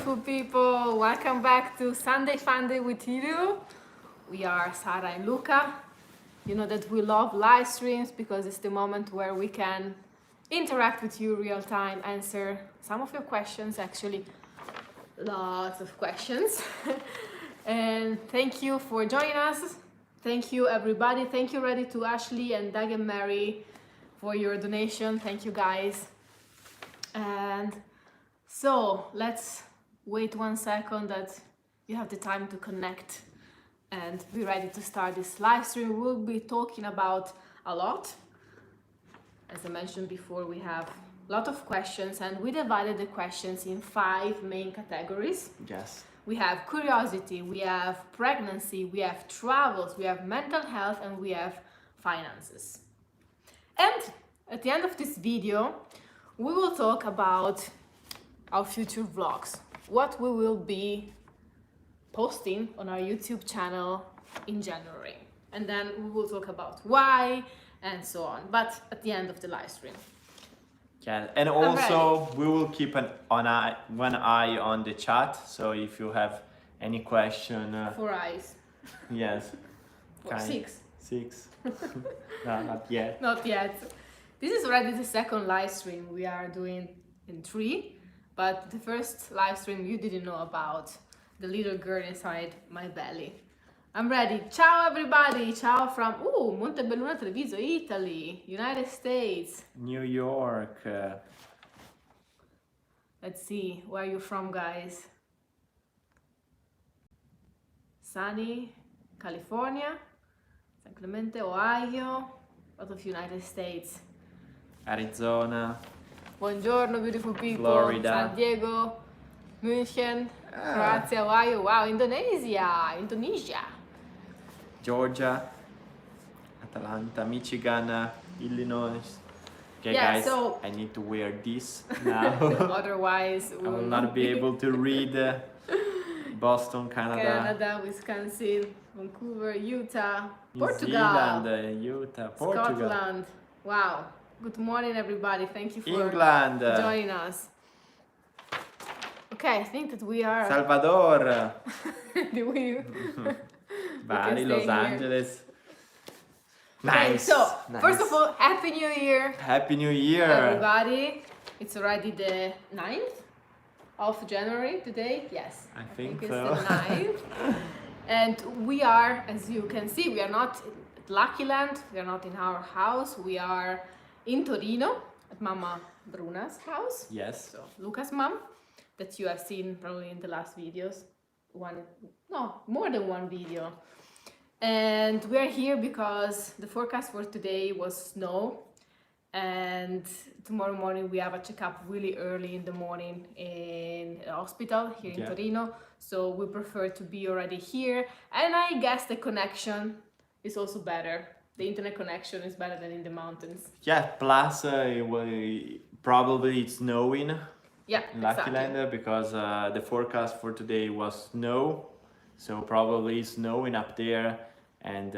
beautiful people. Welcome back to Sunday Funday with you. We are Sara and Luca. You know that we love live streams because it's the moment where we can interact with you real time, answer some of your questions, actually lots of questions. And thank you for joining us. Thank you everybody. Thank you already to Ashley and Doug and Mary for your donation. Thank you guys. And so let's wait 1 second that you have the time to connect and be ready to start this live stream. We'll be talking about a lot. As I mentioned before, we have a lot of questions and we divided the questions in 5 main categories. Yes. We have curiosity, we have pregnancy, we have travels, we have mental health, and we have finances. And at the end of this video, we will talk about our future vlogs, what we will be posting on our YouTube channel in January. And then we will talk about why and so on, but at the end of the live stream. Yeah, and also we will keep one eye on the chat. So if you have any question, 4 eyes. Yes. Or 6. 6. No, not yet. Not yet. This is already the second live stream we are doing in 3, but the first live stream you didn't know about the little girl inside my belly. I'm ready. Ciao everybody. Ciao from Montebelluna, Treviso, Italy, United States, New York. Let's see, where are you from, guys? Sunny, California, San Clemente, Ohio, a lot of United States. Arizona. Buongiorno, beautiful people. Florida. San Diego, München, Croatia, Ohio. Wow, Indonesia. Georgia, Atlanta, Michigan, Illinois. Okay, Yeah, guys, so- I need to wear this now. Otherwise, we I will not be able to read Boston, Canada, Wisconsin, Vancouver, Utah, New Portugal, Zealand, Utah, Portugal, Scotland. Wow. Good morning, everybody. Thank you for England, joining us. Okay, I think that we are. Salvador, Do we? Bali, stay Los here. Angeles. Okay, Nice. so nice. first of all, Happy New Year, Happy New Year. everybody. It's already the 9th of January today. Yes, I think it's so. the 9th. And we are, as you can see, we are not at Lucky Land. We are not in our house. We are in Torino at Mama Bruna's house. Yes. So Luca's mom, that you have seen probably in the last videos. More than one video. And we are here because the forecast for today was snow, and tomorrow morning we have a checkup really early in the morning in a hospital here in Torino, so we prefer to be already here. And I guess the connection is also better. The internet connection is better than in the mountains. Yeah. Plus, probably it's snowing Yeah, in Lucky exactly. Land because the forecast for today was snow, so probably it's snowing up there, and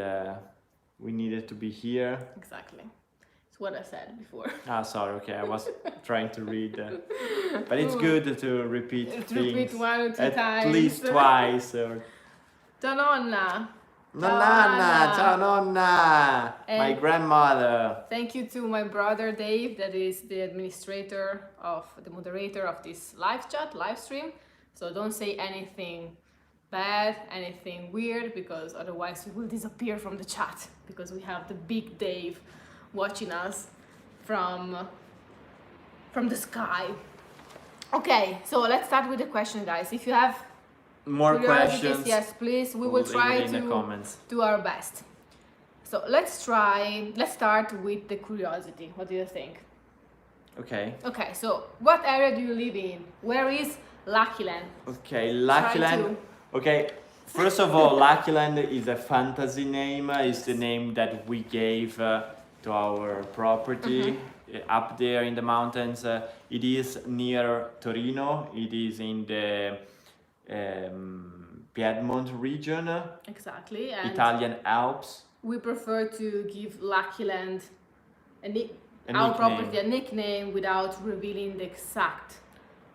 we needed to be here. Exactly. It's what I said before. Ah, sorry. Okay, I was trying to read, but it's good to repeat To things repeat 1 or 2 at times. least twice. Or Ciao nonna. Nonna, ciao nonna, my And- grandmother. Thank you to my brother Dave, that is the moderator of this live stream. So don't say anything bad, anything weird, because otherwise you will disappear from the chat, because we have the big Dave watching us from the sky. Okay, so let's start with the question, guys. If you have More curiosities, questions? yes, please. We will We'll leave try it in the to comments. do our best. So let's start with the curiosity. What do you think? Okay. Okay, so what area do you live in? Where is Lucky Land? Okay, Lucky Try Land. Okay, first of all, Lucky Land is a fantasy name. It's the name that we gave to our property up there in the mountains. It is near Torino. It is in the Piedmont region, Exactly. And Italian Alps. we prefer to give Lucky Land our nickname. property a nickname without revealing the exact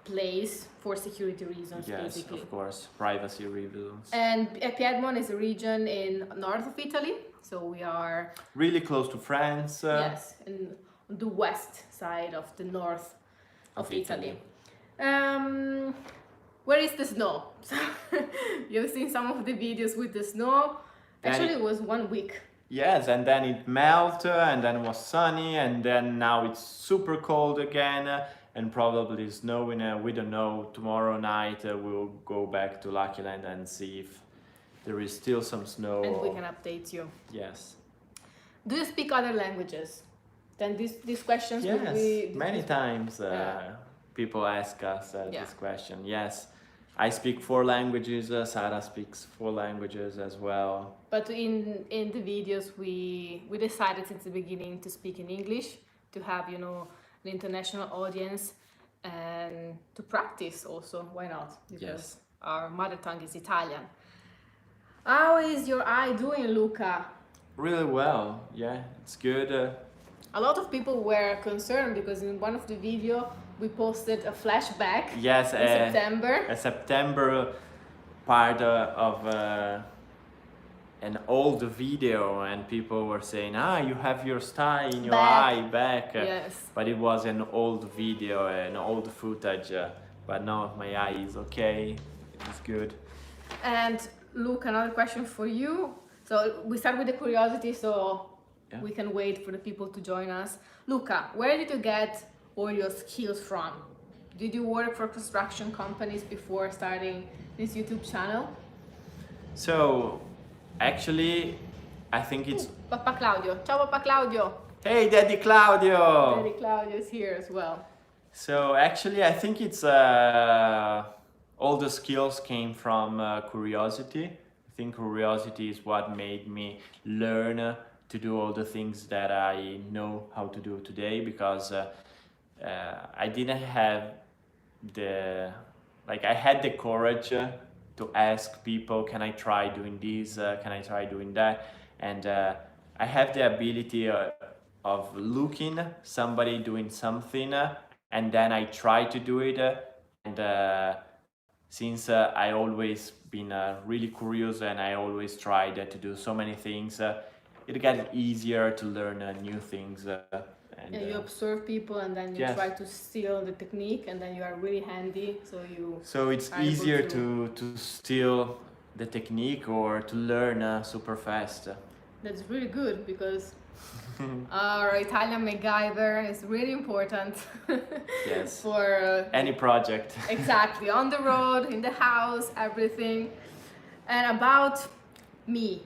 place for security reasons, Yes, basically. of course, privacy reasons. And Piedmont is a region in north of Italy, so we are Really close to France. yes, in the west side of the north of Italy. Where is the snow? So you've seen some of the videos with the snow. Actually, it was 1 week. Yes, and then it melted, and then it was sunny, and then now it's super cold again, and probably snowing. We don't know. Tomorrow night we'll go back to Lucky Land and see if there is still some snow. And we can update you. Yes. Do you speak other languages? Then these questions will Yes, be... many times people ask us this question. Yes, I speak 4 languages, Sara speaks 4 languages as well. But in the videos we decided since the beginning to speak in English, to have, you know, an international audience, and to practice also, why not? Because our mother tongue is Italian. How is your eye doing, Luca? Really well, yeah, it's good. A lot of people were concerned because in one of the video we posted a flashback in September. A September part of an old video, and people were saying, you have your star in your eye back. Yes. But it was an old video, an old footage. But no, my eye is okay, it's good. And Luke, another question for you. So we start with the curiosity, so we can wait for the people to join us. Luca, where did you get all your skills from? Did you work for construction companies before starting this YouTube channel? So, actually, I think it's... Papa Claudio. Ciao, Papa Claudio. Hey, Daddy Claudio! Daddy Claudio is here as well. So, actually, I think it's... all the skills came from curiosity. I think curiosity is what made me learn to do all the things that I know how to do today, because I didn't have I had the courage to ask people, can I try doing this, can I try doing that, and I have the ability of looking somebody doing something, and then I try to do it, and since I always been really curious and I always tried to do so many things, it got easier to learn new things. And you observe people, and then you try to steal the technique, and then you are really handy, so it's easier to steal the technique or to learn super fast. That's really good, because our Italian MacGyver is really important. Yes. For any project. Exactly, on the road, in the house, everything. And about me,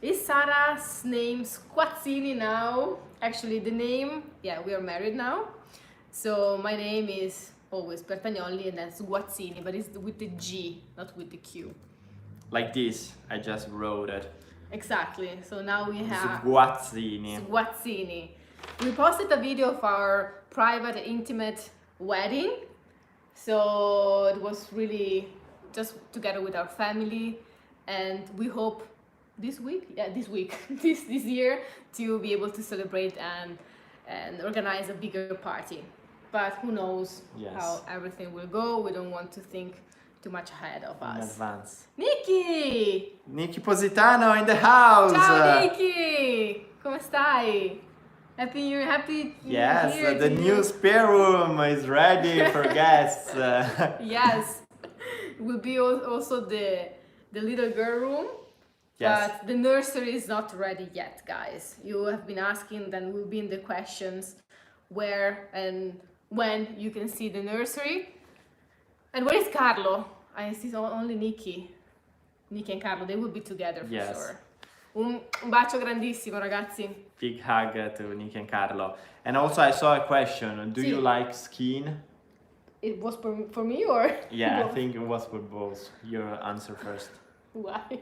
is Sara's name Squazzini now? Actually, the name, we are married now. So my name is always Bertagnolli, and then Squazzini, but it's with the G, not with the Q. Like this, I just wrote it. Exactly, so now we have Squazzini. Squazzini. We posted a video of our private, intimate wedding. So it was really just together with our family, and we hope this year to be able to celebrate and organize a bigger party. But who knows how everything will go. We don't want to think too much ahead of us. In advance. Nicky Positano in the house. Ciao Nicky, come stai? Happy New Year. Yes, the new spare room is ready for guests. Yes, it will be also the little girl room. Yes. But the nursery is not ready yet, guys. You have been asking, then will be in the questions where and when you can see the nursery. And where is Carlo? I see only Nicky and Carlo, they will be together for sure. Un bacio grandissimo, ragazzi. Big hug to Nicky and Carlo. And also I saw a question, do you like skiing? It was for me or? Yeah, I think it was for both. Your answer first. Why?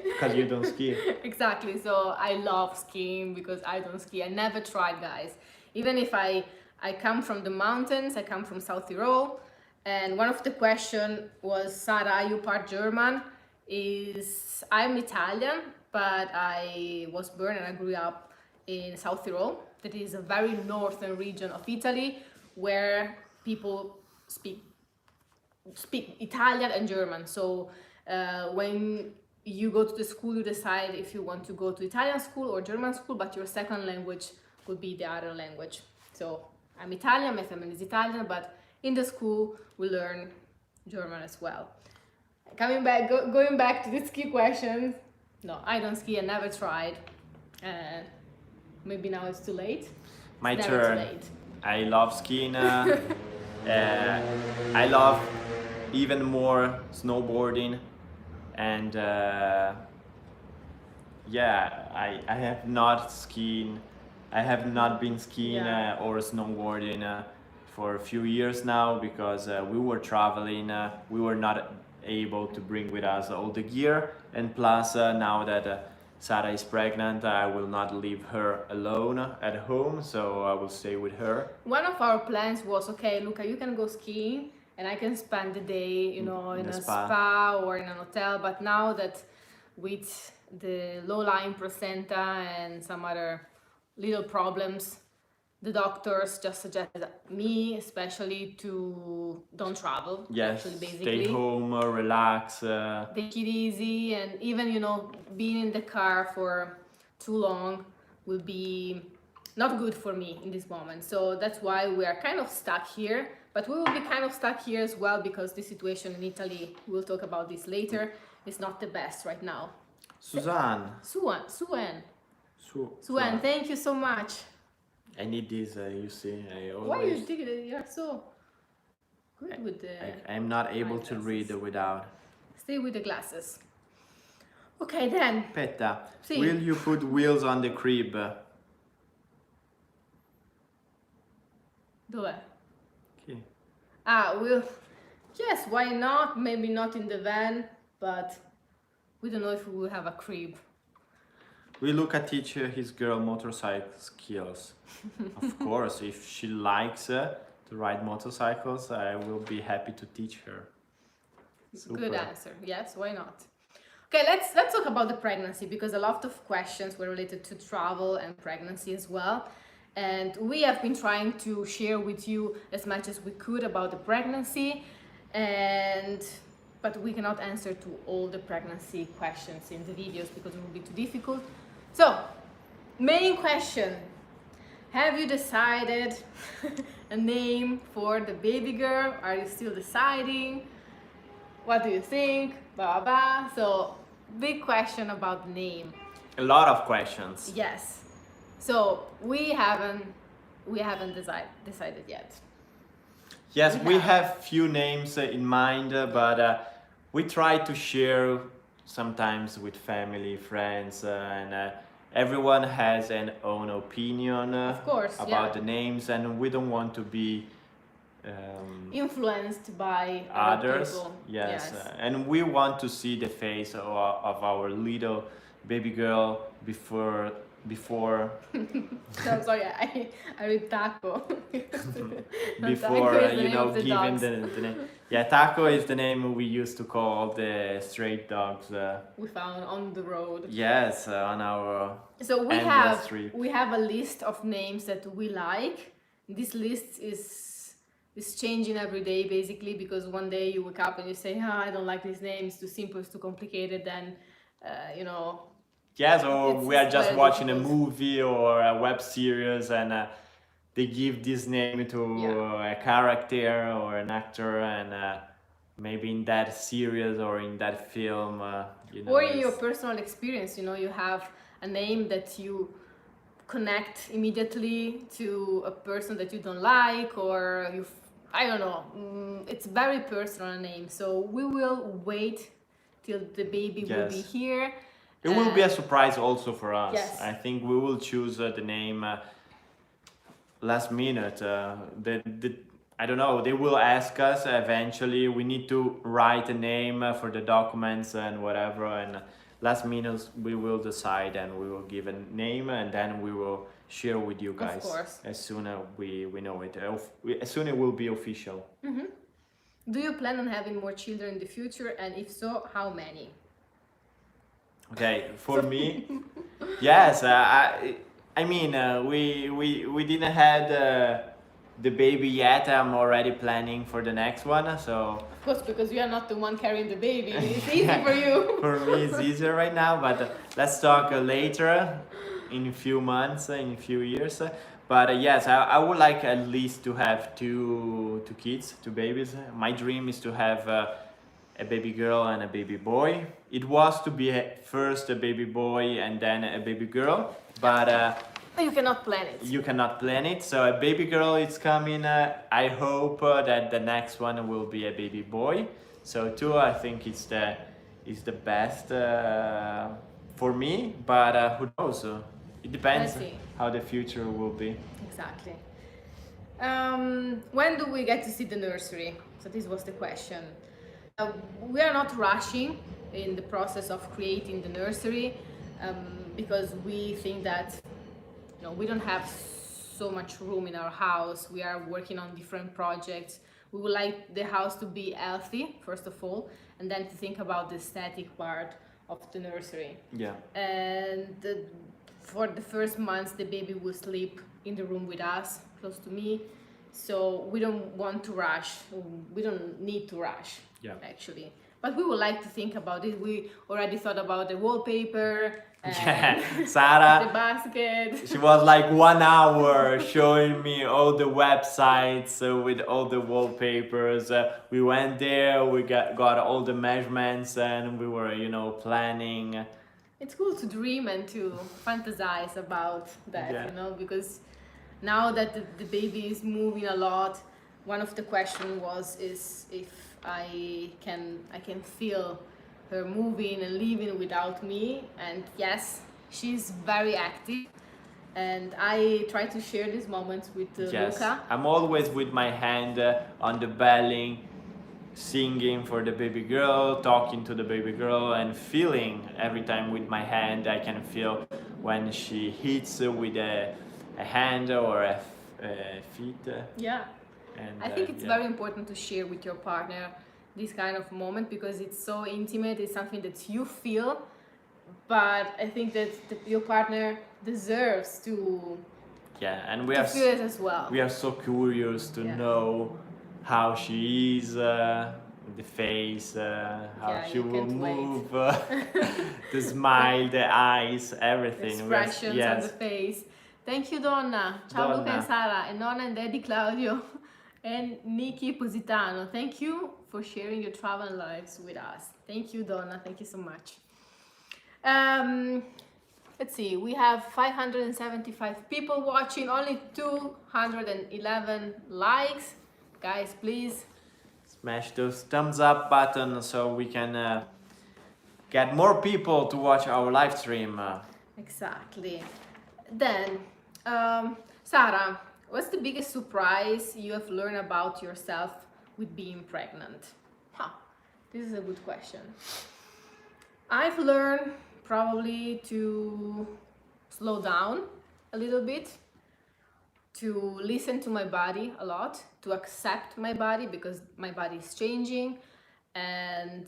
Because you don't ski. Exactly, so I love skiing because I don't ski. I never tried, guys. Even if I come from the mountains, I come from South Tyrol, and one of the questions was, Sara, are you part German? I'm Italian, but I was born and I grew up in South Tyrol. That is a very northern region of Italy where people speak speak Italian and German. So when you go to the school, you decide if you want to go to Italian school or German school, but your second language would be the other language. So I'm Italian, my family is Italian, but in the school we learn German as well. Coming back, going back to the ski questions. No, I don't ski. I never tried. Maybe now it's too late. My It's never too turn. late. I love skiing. I love even more snowboarding, and yeah, I have not skiing. I have not been skiing Yeah. or snowboarding for a few years now because we were traveling. We were not able to bring with us all the gear, and plus now that Sara is pregnant, I will not leave her alone at home, so I will stay with her. One of our plans was, okay, Luca, you can go skiing and I can spend the day, you know, in the a spa. spa or in an hotel. But now that with the low-lying placenta and some other little problems, the doctors just suggested me especially to don't travel. Yes, Actually, basically. stay home, relax. Take it easy, and even, you know, being in the car for too long will be not good for me in this moment. So that's why we are kind of stuck here, but we will be kind of stuck here as well because the situation in Italy, we'll talk about this later, is not the best right now. Suzanne. Suen, Suzanne. thank you so much. I need this, you see. I Why you always. think that you're so good with the I'm not able to eyeglasses? read without. Stay with the glasses. Okay, then. Petta, Sì. will you put wheels on the crib? Dov'è? Okay. Well, yes, why not? Maybe not in the van, but we don't know if we will have a crib. Will Luca teach his girl motorcycle skills? Of course, if she likes to ride motorcycles, I will be happy to teach her. Super. Good answer. Yes, why not? Okay, let's talk about the pregnancy because a lot of questions were related to travel and pregnancy as well. And we have been trying to share with you as much as we could about the pregnancy, but we cannot answer to all the pregnancy questions in the videos because it will be too difficult. So, main question. Have you decided a name for the baby girl? Are you still deciding? What do you think? Blah, blah, blah. So, big question about the name. A lot of questions. Yes. So, we haven't decided yet. Yes, we have few names in mind, but we try to share sometimes with family, friends, and everyone has an own opinion Of course, about yeah. the names, and we don't want to be Influenced by others. people. Yes, and we want to see the face of our little baby girl before. So sorry, I read taco. Before Taco is the you name know, of the giving dogs. the name. Yeah, Taco is the name we used to call the stray dogs. We found on the road. Yes, on our So we endless street. have a list of names that we like. This list is changing every day basically because one day you wake up and you say, I don't like this name, it's too simple, it's too complicated, then you know. Yes, or It's we are just very watching a difficult. movie or a web series and they give this name to a character or an actor, and maybe in that series or in that film, you know. Or in your personal experience, you know, you have a name that you connect immediately to a person that you don't like, or I don't know, it's very personal name. So we will wait till the baby will be Yes. here. It will be a surprise also for us. Yes. I think we will choose the name last minute. I don't know, they will ask us eventually. We need to write a name for the documents and whatever, and last minute we will decide and we will give a name, and then we will share with you guys. Of course. As soon as we know it. As soon as it will be official. Mm-hmm. Do you plan on having more children in the future, and if so, how many? Okay, for me, yes. I mean, we didn't had the baby yet. I'm already planning for the next one. So Of course, because you are not the one carrying the baby, it's easy for you. for me, it's easier right now. But let's talk later, in a few months, in a few years. But yes, I would like at least to have two kids, two babies. My dream is to have a baby girl and a baby boy. It was to be first a baby boy and then a baby girl, but You cannot plan it. you cannot plan it. So a baby girl is coming. I hope that the next one will be a baby boy. So two, I think is the best for me. But who knows? It depends Let's see. how the future will be. Exactly. When do we get to see the nursery? So this was the question. We are not rushing in the process of creating the nursery because we think that we don't have so much room in our house. We are working on different projects. We would like the house to be healthy, first of all, and then to think about the aesthetic part of the nursery. Yeah. And for the first months, the baby will sleep in the room with us, close to me. So we don't want to rush. We don't need to rush, actually. But we would like to think about it. We already thought about the wallpaper. Yeah, Sara. The basket. She was like 1 hour showing me all the websites with all the wallpapers. We went there, we got all the measurements, and we were, planning. It's cool to dream and to fantasize about that, because now that the baby is moving a lot, one of the questions is if I can feel her moving and living without me. And yes, she's very active, and I try to share these moments with Luca. I'm always with my hand on the belly, singing for the baby girl, talking to the baby girl, and feeling every time with my hand. I can feel when she hits with a hand or a feet. Yeah. And I think it's very important to share with your partner this kind of moment because it's so intimate. It's something that you feel, but I think that your partner deserves to and we feel it as well. We are so curious to know how she is, the face, how she will move, the smile, the eyes, everything. The expressions on the face. Thank you, Donna. Ciao, Luca and Sara, and Nonna and Daddy Claudio, and Nikki Positano. Thank you for sharing your travel lives with us. Thank you, Donna. Thank you so much. Let's see. We have 575 people watching, only 211 likes. Guys, please smash those thumbs up button so we can get more people to watch our live stream. Exactly. Then, Sara, what's the biggest surprise you have learned about yourself with being pregnant? This is a good question. I've learned probably to slow down a little bit, to listen to my body a lot, to accept my body because my body is changing, and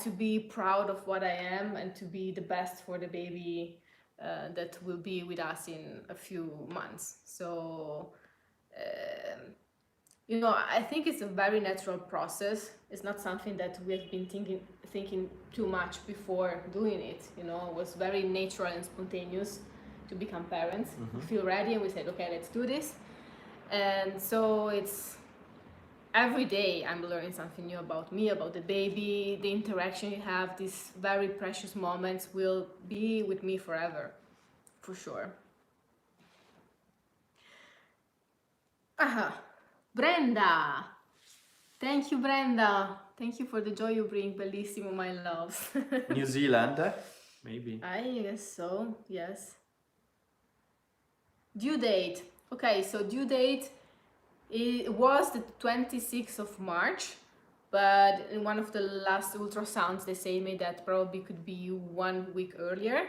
to be proud of what I am and to be the best for the baby that will be with us in a few months. So, I think it's a very natural process. It's not something that we have been thinking too much before doing it. It was very natural and spontaneous to become parents. We feel ready and we said, okay, let's do this. And so it's every day I'm learning something new about me, about the baby. The interaction you have, these very precious moments will be with me forever, for sure. Brenda! Thank you, Brenda. Thank you for the joy you bring, bellissimo, my loves. New Zealand, maybe. I guess so, yes. Due date. Okay, so due date, it was the 26th of March, but in one of the last ultrasounds they say me that probably could be 1 week earlier.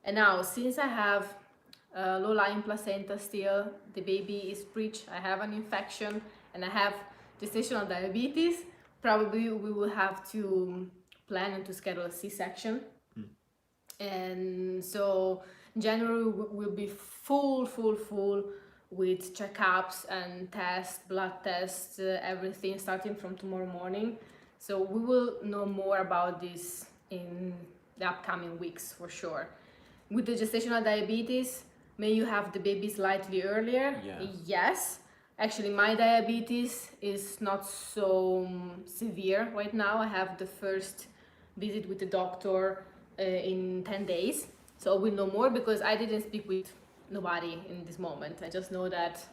And now, since I have low-lying placenta still, the baby is breech, I have an infection, and I have gestational diabetes, probably we will have to plan and to schedule a C-section. And so January will be full with checkups and tests, blood tests, everything starting from tomorrow morning. So we will know more about this in the upcoming weeks for sure. With the gestational diabetes, may you have the baby slightly earlier? Yeah. Yes. Actually, my diabetes is not so severe right now. I have the first visit with the doctor in 10 days. So we'll know more because I didn't speak with nobody in this moment. I just know that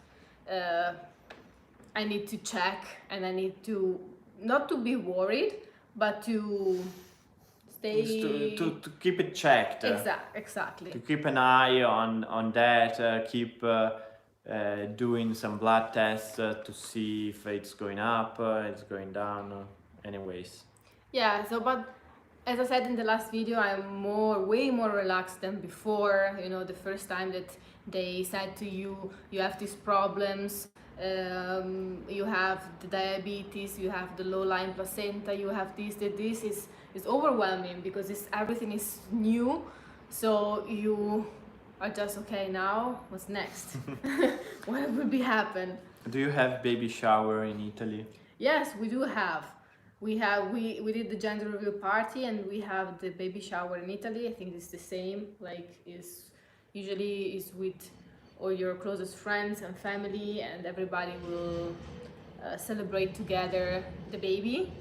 I need to check and I need to, not to be worried, but to stay... Just to keep it checked. Exactly. To keep an eye on that, keep doing some blood tests to see if it's going up, it's going down, anyways. Yeah, so but as I said in the last video, I'm way more relaxed than before. You know, the first time that they said to you, you have these problems, you have the diabetes, you have the low-lying placenta, you have this, that this is overwhelming because everything is new. So you are just, okay, now what's next? What will be happen? Do you have baby shower in Italy? Yes, we do have. We did the gender reveal party and we have the baby shower in Italy. I think it's the same, like usually is with all your closest friends and family, and everybody will celebrate together the baby.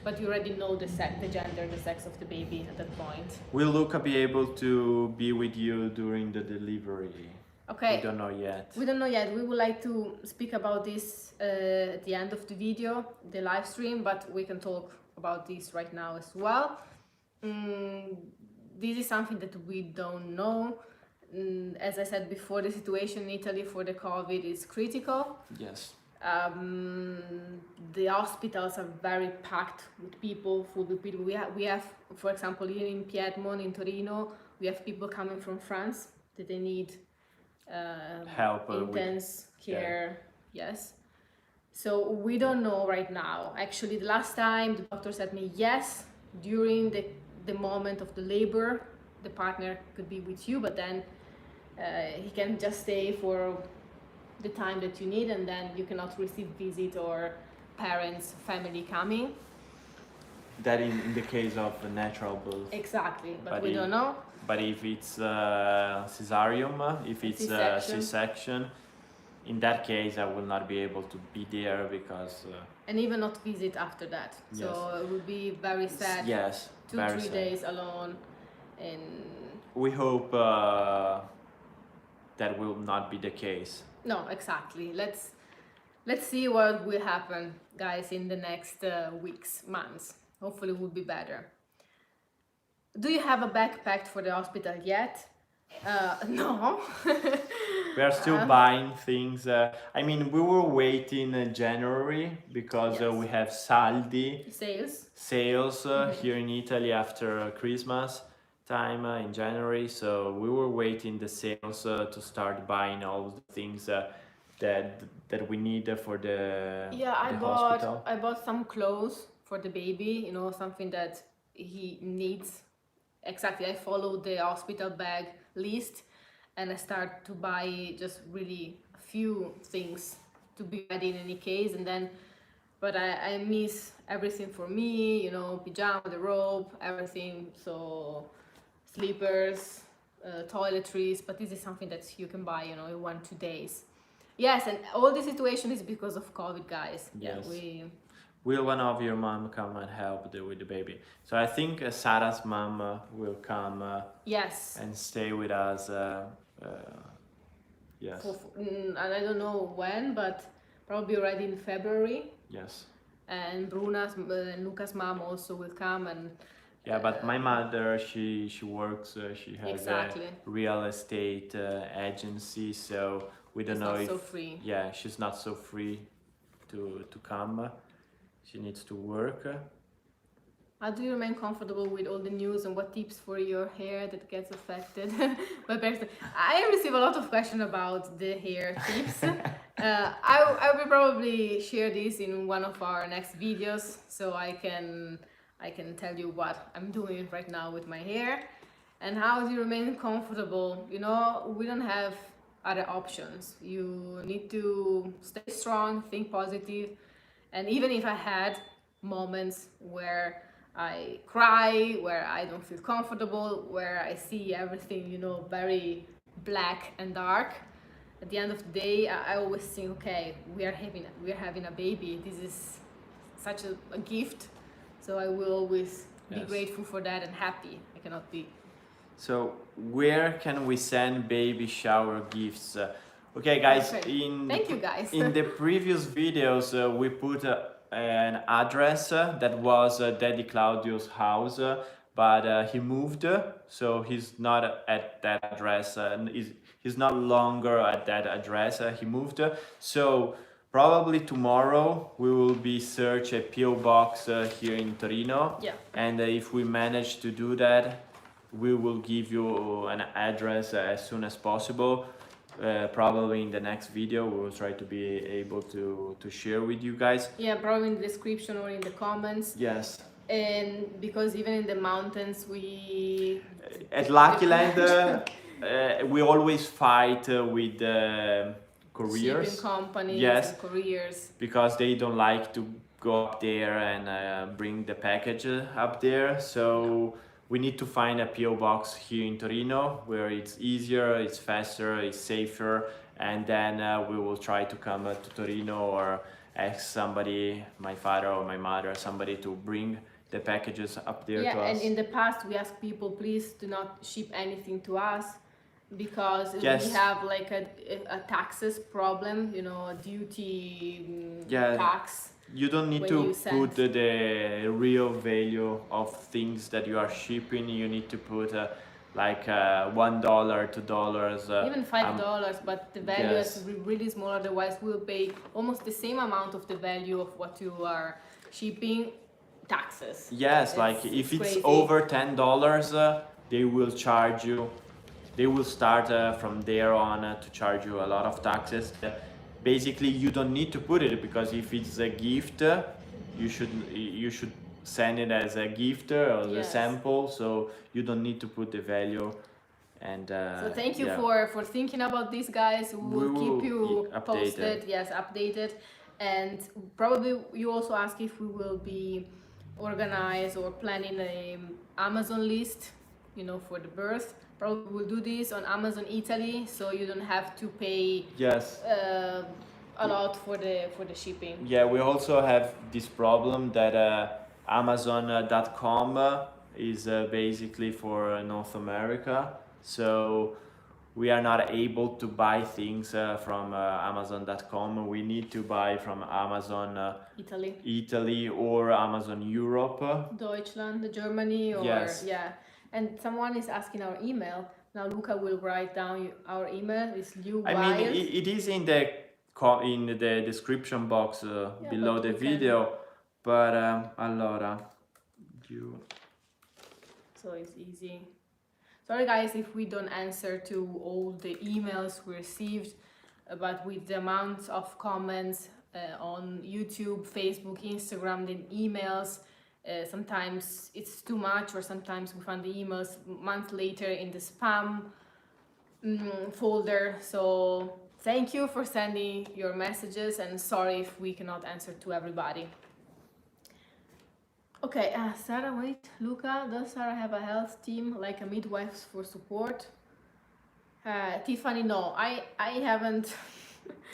But you already know the gender, the sex of the baby at that point. Will Luca be able to be with you during the delivery? Okay. We don't know yet. We don't know yet. We would like to speak about this at the end of the video, the live stream, but we can talk about this right now as well. This is something that we don't know. As I said before, the situation in Italy for the COVID is critical. Yes. The hospitals are very packed with people, full with people. We have, for example, here in Piedmont, in Torino, we have people coming from France that they need help, intense care. Yeah. Yes. So we don't know right now. Actually, the last time the doctor said me, yes, during the moment of the labor, the partner could be with you, but then he can just stay for the time that you need, and then you cannot receive visit or parents, family coming. That in the case of a natural birth. Exactly, but we don't know. But if it's cesarean, if it's C-section, in that case I will not be able to be there because... and even not visit after that. Yes. So it would be very sad. Yes, 2-3 days alone. And we hope that will not be the case. No, exactly. Let's see what will happen, guys, in the next weeks, months. Hopefully it will be better. Do you have a bag packed for the hospital yet? No. We are still buying things. I mean, we were waiting January because Yes. We have saldi Sales here in Italy after Christmas time in January. So we were waiting the sales to start buying all the things that we need for the hospital. I bought some clothes for the baby. You know, something that he needs. Exactly. I followed the hospital bag list, and I start to buy just really a few things to be ready in any case. And then, but I miss everything for me, you know, pajama, the robe, everything. So slippers, toiletries, but this is something that you can buy, you know, in 1-2 days. Yes, and all the situation is because of COVID, guys. Yes. Yeah, Will one of your mom come and help with the baby? So I think Sara's mom will come yes. and stay with us. Yes. And I don't know when, but probably already in February. Yes. And Luca's mom also will come. And yeah, but my mother, she works. She has exactly. a real estate agency, so we don't know not if so free. Yeah, she's not so free to come. She needs to work. How do you remain comfortable with all the news, and what tips for your hair that gets affected? I receive a lot of questions about the hair tips. I will probably share this in one of our next videos, so I can tell you what I'm doing right now with my hair. And how do you remain comfortable? You know, we don't have other options. You need to stay strong, think positive, and even if I had moments where I cry, where I don't feel comfortable, where I see everything, you know, very black and dark, at the end of the day, I always think, okay, we are having a baby. This is such a gift, so I will always be Yes. grateful for that and happy. I cannot be. So where can we send baby shower gifts? Okay, guys. Perfect. In Thank you, guys. in the previous videos, we put an address that was Daddy Claudio's house, but he moved, so he's not at that address. He's not longer at that address. He moved, so probably tomorrow we will be search a PO box here in Torino. Yeah. And if we manage to do that, we will give you an address as soon as possible. Probably in the next video we will try to be able to share with you guys. Yeah, probably in the description or in the comments. Yes. And because even in the mountains, we At Lucky Land, we always fight with couriers. shipping companies Yes. and couriers. Because they don't like to go up there and bring the package up there. So we need to find a PO box here in Torino where it's easier, it's faster, it's safer, and then we will try to come to Torino or ask somebody, my father or my mother, somebody to bring the packages up there Yeah, to us. and in the past we asked people, please do not ship anything to us because Yes. we have like a taxes problem, you know, a duty Yeah. tax. You don't need when to you send- put the real value of things that you are shipping. You need to put like $1, $2. Even $5, but the value yes. is really small. Otherwise, we'll pay almost the same amount of the value of what you are shipping taxes. Yes, like if it's crazy. over $10, they will charge you. They will start from there on to charge you a lot of taxes. Basically, you don't need to put it because if it's a gift, you should send it as a gift or as a Yes. sample. So you don't need to put the value. And So thank you yeah. for thinking about this, guys. We will keep you updated. posted. Yes, updated. And probably you also ask if we will be organized or planning a Amazon list, you know, for the birth. Probably we'll do this on Amazon Italy, so you don't have to pay Yes. a lot for the shipping. Yeah, we also have this problem that Amazon.com is basically for North America, so we are not able to buy things from Amazon.com. We need to buy from Amazon Italy or Amazon Europe. Deutschland, Germany, or Yes. yeah. And someone is asking our email. Now Luca will write down our email. It's leawwild. I mean, it is in the description box below but the we video, but allora, you... So it's easy. Sorry guys if we don't answer to all the emails we received, but with the amount of comments on YouTube, Facebook, Instagram, then emails, sometimes it's too much, or sometimes we find the emails months later in the spam folder. So thank you for sending your messages, and sorry if we cannot answer to everybody. Okay, Sara, wait, Luca, does Sara have a health team like a midwife for support? Tiffany, no, I haven't.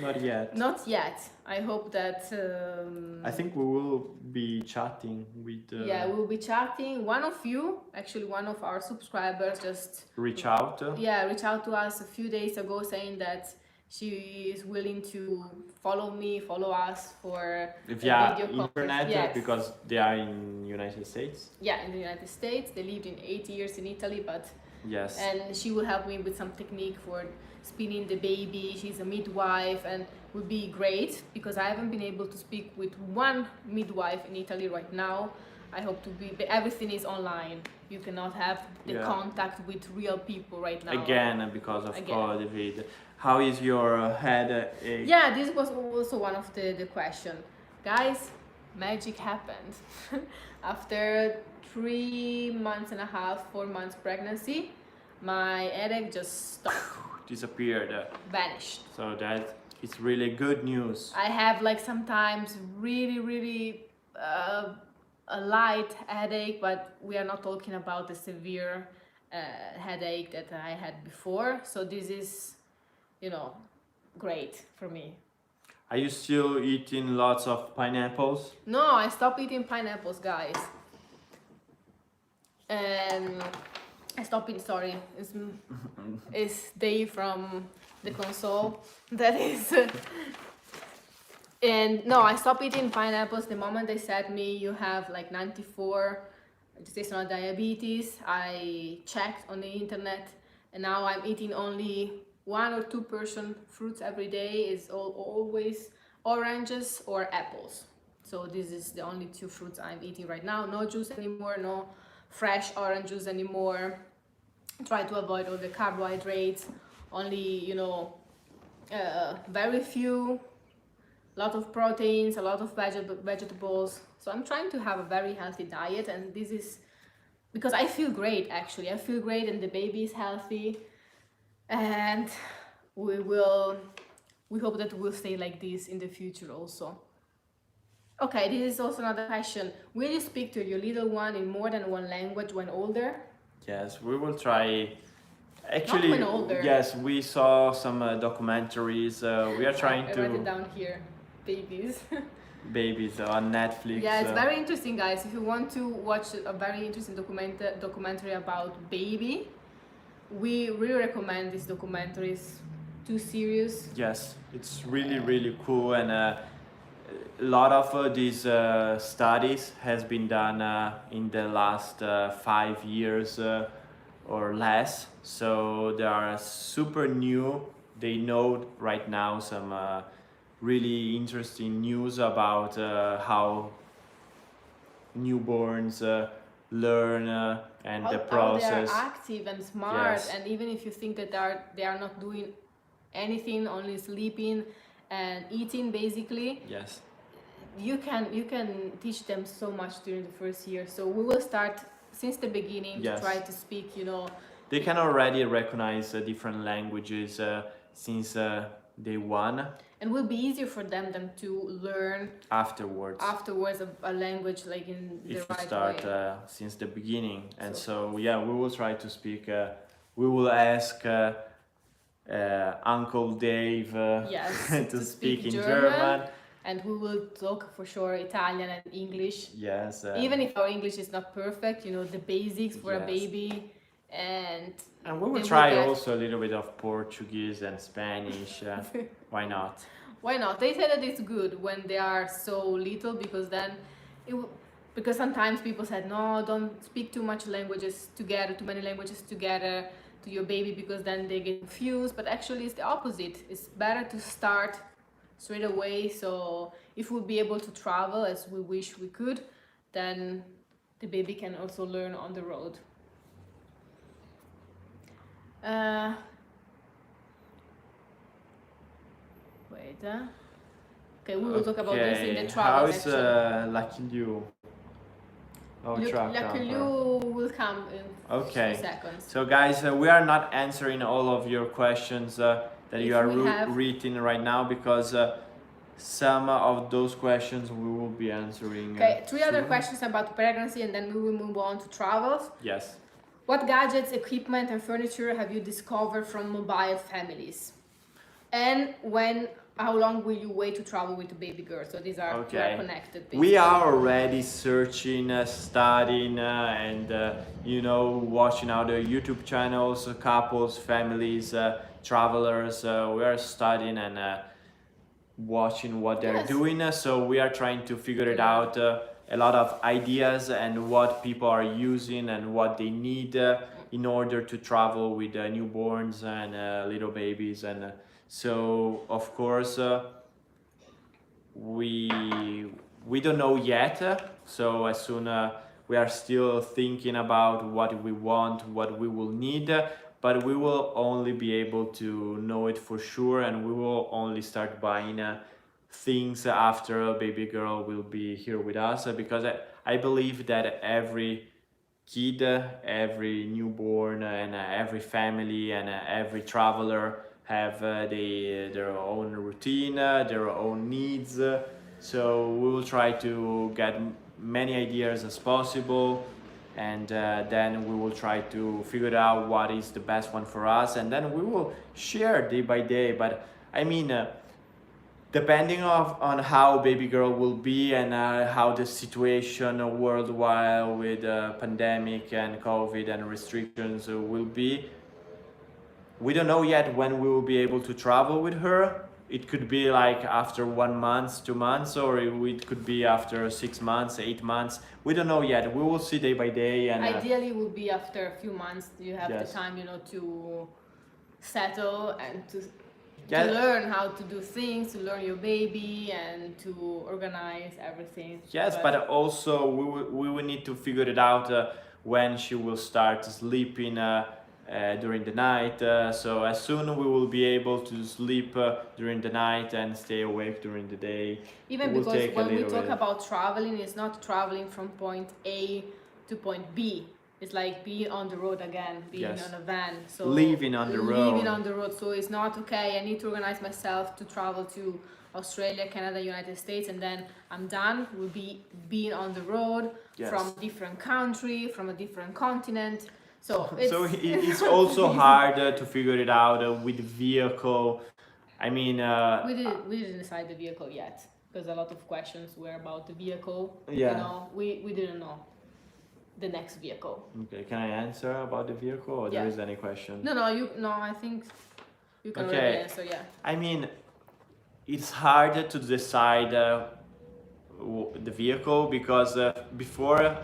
Not yet. Not yet. I hope that. I think we will be chatting with. Yeah, we'll be chatting. One of you, actually, one of our subscribers, just reach out. Reach out to us a few days ago saying that she is willing to follow us for via video internet. Yes. Because they are in United States. Yeah, in the United States. They lived in 8 years in Italy, but yes. And she will help me with some technique for spinning the baby. She's a midwife and would be great because I haven't been able to speak with one midwife in Italy right now. I hope to be, but everything is online. You cannot have the contact with real people right now. Again, because of COVID. How is your head? Yeah, this was also one of the question. Guys, magic happened. After 3 months and a half, 4 months pregnancy, my headache just stopped. disappeared. Vanished. So that it's really good news. I have like sometimes really a light headache, but we are not talking about the severe headache that I had before. So this is, you know, great for me. Are you still eating lots of pineapples? No, I stopped eating pineapples, guys. And I stopped eating, sorry, it's Dave from the console. That is. And no, I stopped eating pineapples the moment they said me you have like 94 gestational diabetes. I checked on the internet and now I'm eating only 1 or 2% fruits every day. It's always oranges or apples. So this is the only 2 fruits I'm eating right now. No juice anymore, no fresh orange juice anymore. Try to avoid all the carbohydrates, only, you know, very few, lot of proteins, a lot of vegetables. So I'm trying to have a very healthy diet, and this is because I feel great. Actually, I feel great, and the baby is healthy, and we hope that we'll stay like this in the future also. Okay, this is also another question. Will you speak to your little one in more than one language when older? Yes, we will try. Actually, Not when older. yes, we saw some documentaries. We are trying I write it to down here. Babies. babies on Netflix. Yeah, it's very interesting, guys. If you want to watch a very interesting documentary about baby, we really recommend these documentaries. Too serious. Yes, it's really cool, and a lot of these studies has been done in the last 5 years or less. So they are super new. They know right now some really interesting news about how newborns learn and the process. How they are active and smart, Yes. and even if you think that they are not doing anything, only sleeping and eating basically, Yes. you can teach them so much during the first year. So we will start since the beginning Yes. to try to speak, you know. They can already recognize different languages since day one. And will be easier for them than to learn Afterwards, a language like in the if you right start way. since the beginning. And so yeah, we will try to speak. We will ask Uncle Dave Yes, to speak in German. And we will talk for sure Italian and English. Yes. Even if our English is not perfect, you know, the basics for a Yes. baby. And we will they try get- also a little bit of Portuguese and Spanish. Why not? Why not? They say that it's good when they are so little, because then because sometimes people said no, don't speak too many languages together to your baby, because then they get confused. But actually it's the opposite. It's better to start straight away. So if we'll be able to travel as we wish we could, then the baby can also learn on the road. Wait. Okay, we will talk about this in the travel How is section. Lucky Lew? Oh, Lucky Lew will come in Okay. a few seconds. So guys, we are not answering all of your questions that If you are we have- reading right now, because some of those questions we will be answering. Okay, 3 other soon. questions about pregnancy, and then we will move on to travels. Yes. What gadgets, equipment, and furniture have you discovered from mobile families? And how long will you wait to travel with a baby girl? So these are, we are connected. We basically. are already searching, studying, and watching other YouTube channels, couples, families, travelers. We are studying and watching what they're Yes. doing. So we are trying to figure it out. A lot of ideas and what people are using and what they need in order to travel with newborns and little babies. And so of course we don't know yet. So as soon we are still thinking about what we want, what we will need, but we will only be able to know it for sure, and we will only start buying things after a baby girl will be here with us, because I believe that every kid, every newborn, and every family and every traveler have their own routine, their own needs. So we will try to get many ideas as possible, and then we will try to figure out what is the best one for us, and then we will share day by day. But I mean, depending on how baby girl will be and how the situation worldwide with pandemic and COVID and restrictions will be, we don't know yet when we will be able to travel with her. It could be like after 1 month, 2 months, or it could be after 6 months, 8 months. We don't know yet. We will see day by day. And ideally, it will be after a few months. You have yes. the time, to settle and to Yeah. learn how to do things, to learn your baby, and to organize everything. Yes, but also we will need to figure it out when she will start sleeping during the night. So as soon we will be able to sleep during the night and stay awake during the day. Even because when we talk about traveling, it's not traveling from point A to point B. It's like being on the road again, being Yes. on a van. So Living on the road. Living on the road. So it's not okay. I need to organize myself to travel to Australia, Canada, United States, and then I'm done. We'll be being on the road. Yes. From a different country, from a different continent. So it's also hard to figure it out with vehicle. I mean, we didn't decide the vehicle yet because a lot of questions were about the vehicle. Yeah. We didn't know the next vehicle. Okay, can I answer about the vehicle, or Yeah. there is any question? No, I think you can Okay. already answer. Yeah. I mean, it's hard to decide the vehicle because before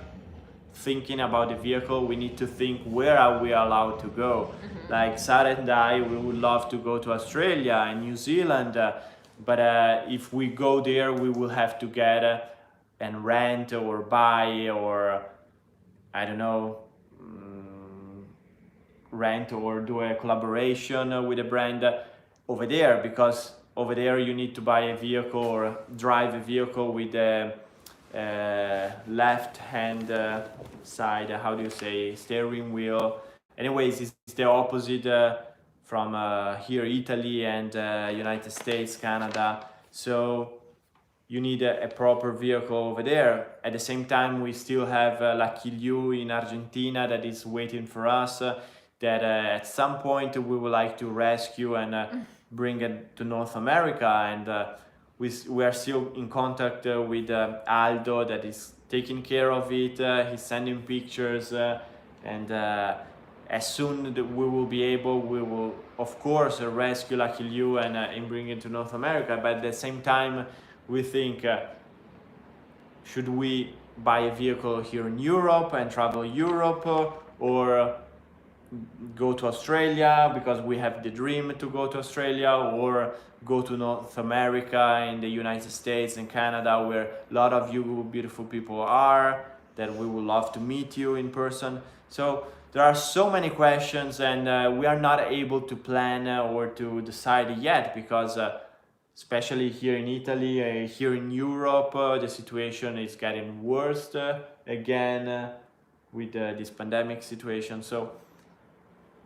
thinking about the vehicle, we need to think where are we allowed to go. Like Sara and I, we would love to go to Australia and New Zealand, but if we go there, we will have to get and rent or buy or I don't know, rent or do a collaboration with a brand over there, because over there you need to buy a vehicle or drive a vehicle with a left hand side, how do you say, steering wheel. Anyways, it's the opposite from here, Italy and United States, Canada. So you need a proper vehicle over there. At the same time, we still have Leaw in Argentina that is waiting for us, that at some point we would like to rescue and bring it to North America. And we are still in contact with Aldo that is taking care of it. He's sending pictures and as soon as we will be able, we will of course rescue Leaw and bring it to North America. But at the same time, we think, should we buy a vehicle here in Europe and travel Europe, or go to Australia because we have the dream to go to Australia, or go to North America in the United States and Canada, where a lot of you beautiful people are, that we would love to meet you in person. So there are so many questions, and we are not able to plan or to decide yet, because especially here in Italy, here in Europe, the situation is getting worse again with this pandemic situation. So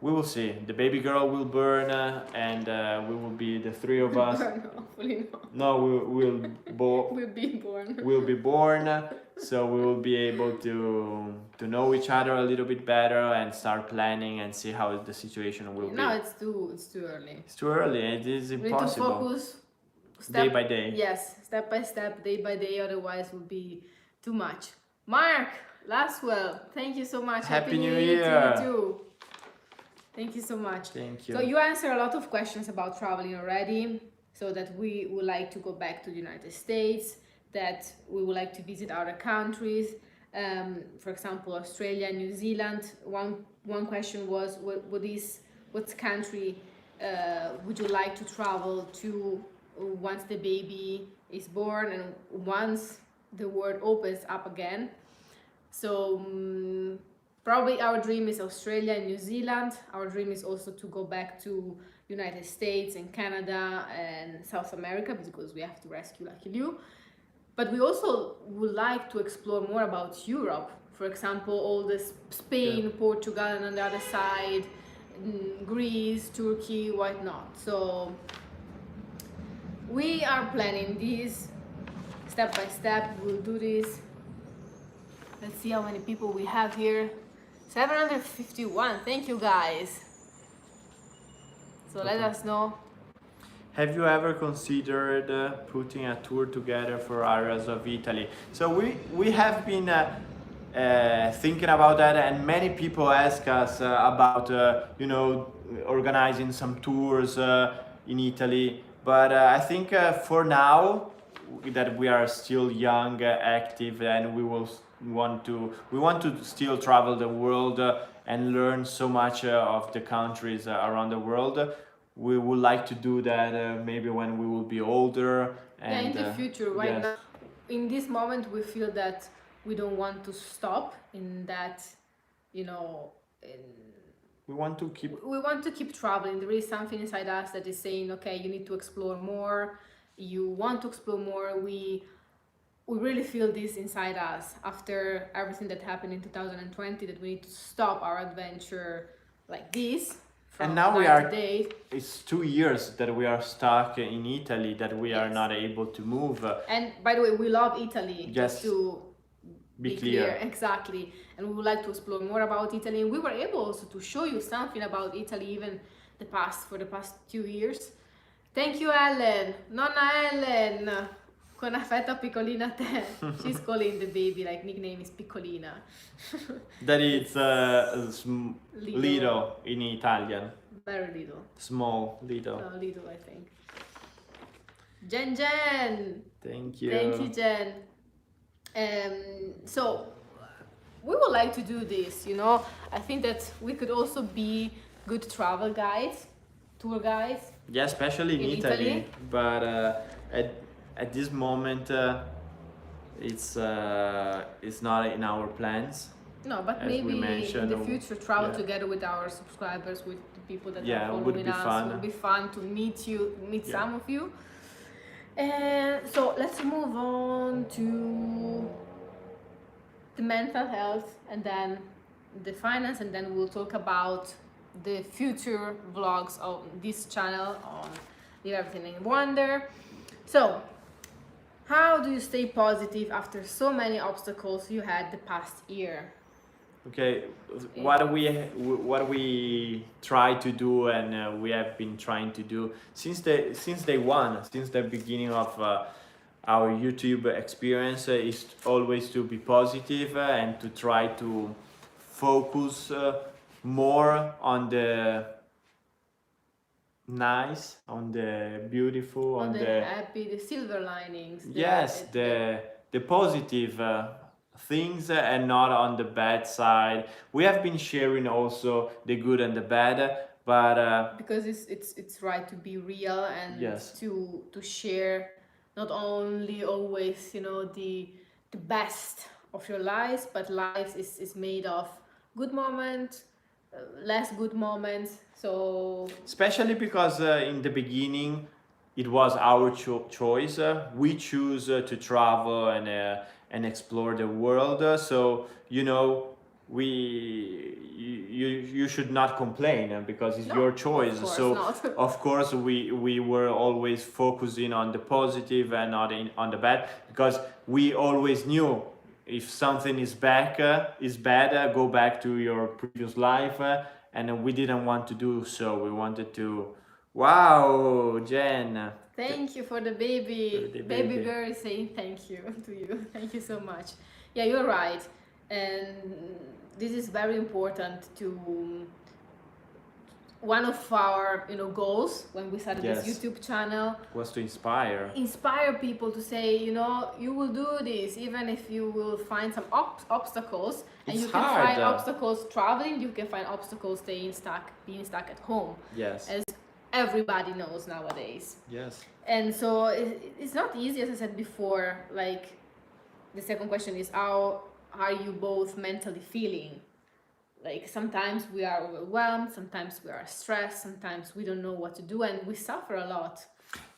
we will see. The baby girl will burn, and we will be the three of us. Hopefully not. No, we'll be born. We'll be born, so we will be able to know each other a little bit better and start planning and see how the situation will be. No, it's too early. It's too early. It is impossible. We need to focus Day by day. Yes, step by step, day by day. Otherwise, it will be too much. Mark Laswell, thank you so much. Happy New Year Year to you too. Thank you so much. Thank you. So you answered a lot of questions about traveling already. So that we would like to go back to the United States, that we would like to visit other countries, for example, Australia, New Zealand. One question was, what country would you like to travel to once the baby is born and once the world opens up again? So probably our dream is Australia and New Zealand. Our dream is also to go back to United States and Canada and South America, because we have to rescue Leaw. But we also would like to explore more about Europe. For example, all this Spain, Portugal, and on the other side, Greece, Turkey, why not? So we are planning this step by step. We'll do this. Let's see how many people we have here. 751. Thank you, guys. So let us know. Have you ever considered putting a tour together for areas of Italy? So we have been thinking about that, and many people ask us about organizing some tours in Italy. But I think for now that we are still young, active, and we want to still travel the world and learn so much of the countries around the world. We would like to do that maybe when we will be older. And, in the future, right yes. now. In this moment, we feel that we don't want to stop in that, we want to keep traveling. There is something inside us that is saying, okay, you need to explore more. You want to explore more. We really feel this inside us after everything that happened in 2020, that we need to stop our adventure like this. And now it's 2 years that we are stuck in Italy, that we are not able to move. And by the way, we love Italy, just to be clear. Exactly. And we would like to explore more about Italy. And we were able also to show you something about Italy, even for the past 2 years. Thank you, Ellen. Nonna Ellen. Con affetto piccolina te. She's calling the baby, like nickname is Piccolina. That is little in Italian. Very little. Small, little. Little, I think. Jen. Thank you. Thank you, Jen. So we would like to do this, I think that we could also be good travel guides, tour guides. Yeah, especially in Italy. But at this moment, it's not in our plans. No, but maybe in the future, travel together with our subscribers, with the people that are following us. It would be fun to meet some of you. And so let's move on to the mental health, and then the finance, and then we'll talk about the future vlogs of this channel on Leave Everything in Wonder. So, how do you stay positive after so many obstacles you had the past year? Okay, what we try to do, and we have been trying to do since day one, since the beginning of our YouTube experience, is always to be positive and to try to focus more on the nice, on the beautiful, on the happy, the silver linings. The positive things, and not on the bad side. We have been sharing also the good and the bad, but because it's right to be real and to share not only always the best of your lives, but life is made of good moments, less good moments. So especially because in the beginning it was our choice. We choose to travel and explore the world. So you should not complain, because it's your choice. Of course we were always focusing on the positive and not on the bad, because we always knew if something is bad, go back to your previous life, and we didn't want to do so. We wanted to. Wow, Jen. Thank you for the baby. Baby girl is saying thank you to you. Thank you so much. Yeah, you're right. And this is very important to one of our goals when we started this YouTube channel was to inspire people to say, you will do this even if you will find some obstacles. And you can find obstacles traveling, you can find obstacles being stuck at home. Yes. As everybody knows nowadays. Yes. And so it's not easy, as I said before. Like, the second question is, how are you both mentally feeling? Like, sometimes we are overwhelmed, sometimes we are stressed, sometimes we don't know what to do, and we suffer a lot.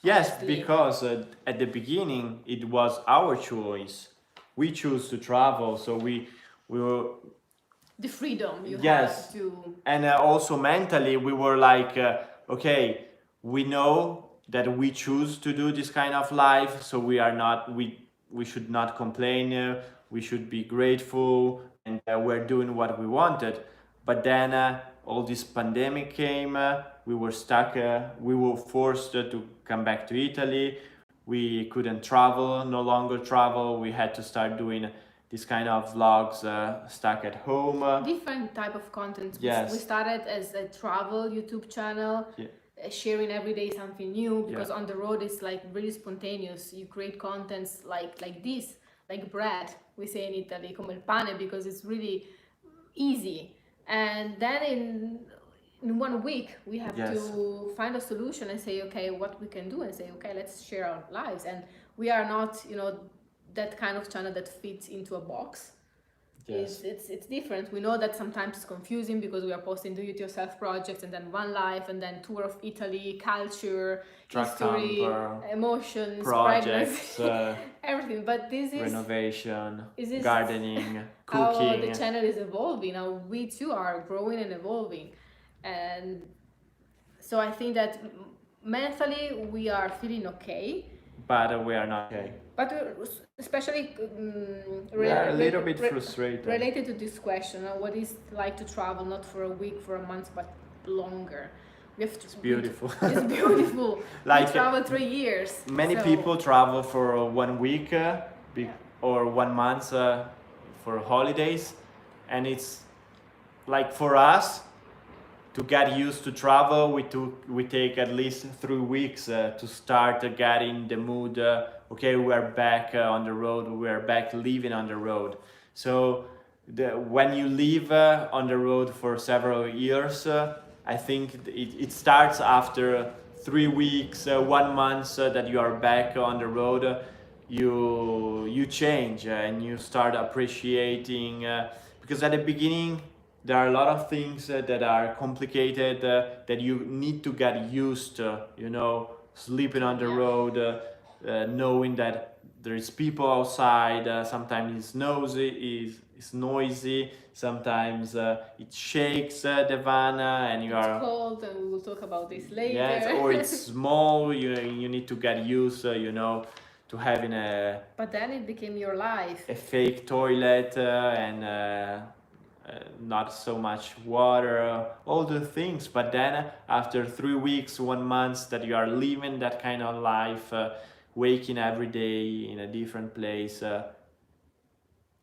Yes, honestly. Because at the beginning it was our choice. We chose to travel, so we we were The freedom you Yes. have to. and also mentally we were like okay, we know that we choose to do this kind of life, so we should not complain, we should be grateful, and we're doing what we wanted. But then all this pandemic came, we were stuck, we were forced to come back to Italy, we couldn't travel, no longer travel, we had to start doing this kind of vlogs stuck at home. Different type of content. Yes. We started as a travel YouTube channel, Yeah. sharing every day something new, because Yeah. on the road it's like really spontaneous. You create contents like this, like bread, we say in Italy, come il pane, because it's really easy. And then in 1 week we have Yes. to find a solution and say, okay, what we can do, and say, okay, let's share our lives. And we are not, that kind of channel that fits into a box. Yes. It's different. We know that sometimes it's confusing because we are posting do-it-yourself projects, and then one life, and then tour of Italy, culture, Truck history, camper, emotions, projects, pregnancy, everything. But this is renovation, is this gardening, how cooking. the channel is evolving. How we too are growing and evolving, and so I think that mentally we are feeling okay. But we are not okay. But especially We are a little bit frustrated. related to this question, what is it like to travel, not for a week, for a month, but longer? We have to, It's beautiful. It's beautiful. Like, we travel 3 years. Many so- people travel for 1 week or 1 month for holidays, and it's like for us to get used to travel, we take at least 3 weeks to start getting the mood. Okay, we're back on the road. We're back living on the road. So when you live on the road for several years, I think it starts after 3 weeks, 1 month that you are back on the road. You change and you start appreciating, because at the beginning there are a lot of things that are complicated, that you need to get used to, sleeping on the road, knowing that there is people outside, sometimes it's noisy, sometimes it shakes the van and you are cold, and we will talk about this later. yes, or it's small, you need to get used to having But then it became your life. a fake toilet and not so much water, all the things. But then after 3 weeks, 1 month that you are living that kind of life, waking every day in a different place,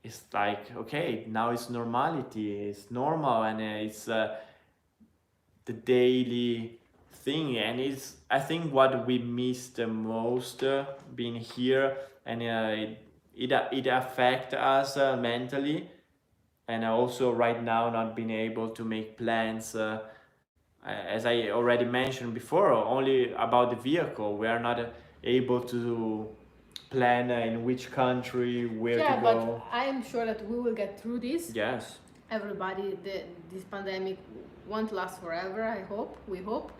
it's like, okay, now it's normality, it's normal, and it's the daily thing. And it's, I think, what we miss the most being here, and it affects us mentally. And also right now not being able to make plans, as I already mentioned before, only about the vehicle. We are not able to plan in which country, where to go. But I am sure that we will get through this. Yes. Everybody, this pandemic won't last forever, I hope, we hope.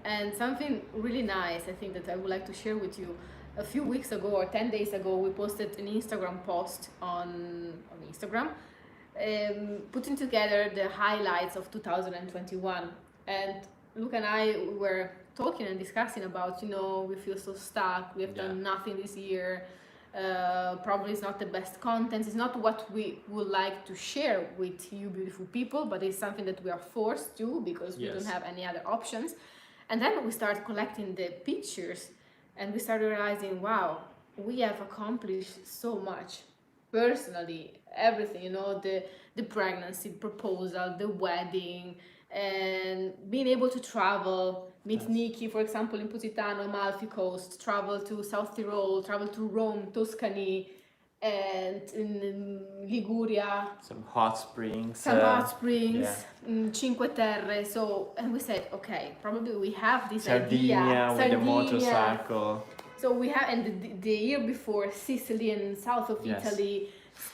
And something really nice, I think, that I would like to share with you. A few weeks ago or 10 days ago, we posted an Instagram post on Instagram, putting together the highlights of 2021. And Luca and I were talking and discussing about, we feel so stuck, we have done nothing this year, probably it's not the best content, it's not what we would like to share with you beautiful people, but it's something that we are forced to, because we don't have any other options. And then we started collecting the pictures, and we started realizing, wow, we have accomplished so much personally, everything, the pregnancy, proposal, the wedding, and being able to travel, meet Nikki, for example, in Positano, Amalfi Coast, travel to South Tyrol, travel to Rome, Tuscany, and in Liguria, Some hot springs, Cinque Terre. So, and we said, okay, probably we have this Sardinia idea, with the motorcycle. So we have, and the year before, Sicily and south of Italy,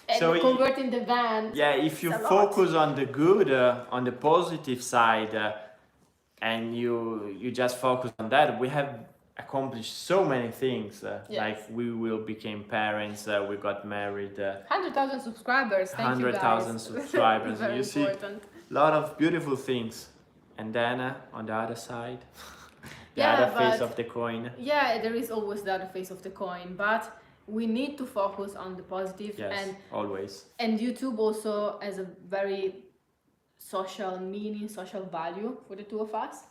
and So converting the van. If you focus on the good, on the positive side, and you just focus on that, we have accomplished so many things. Yes. Like we will became parents, we got married. 100,000 subscribers. Thank you guys. 100,000 subscribers. Very You see, important. a lot of beautiful things. And then on the other side, the Yeah, other face but- of the coin. Yeah, there is always the other face of the coin, but we need to focus on the positive. Yes, always. And YouTube also has a very social meaning, social value for the two of us.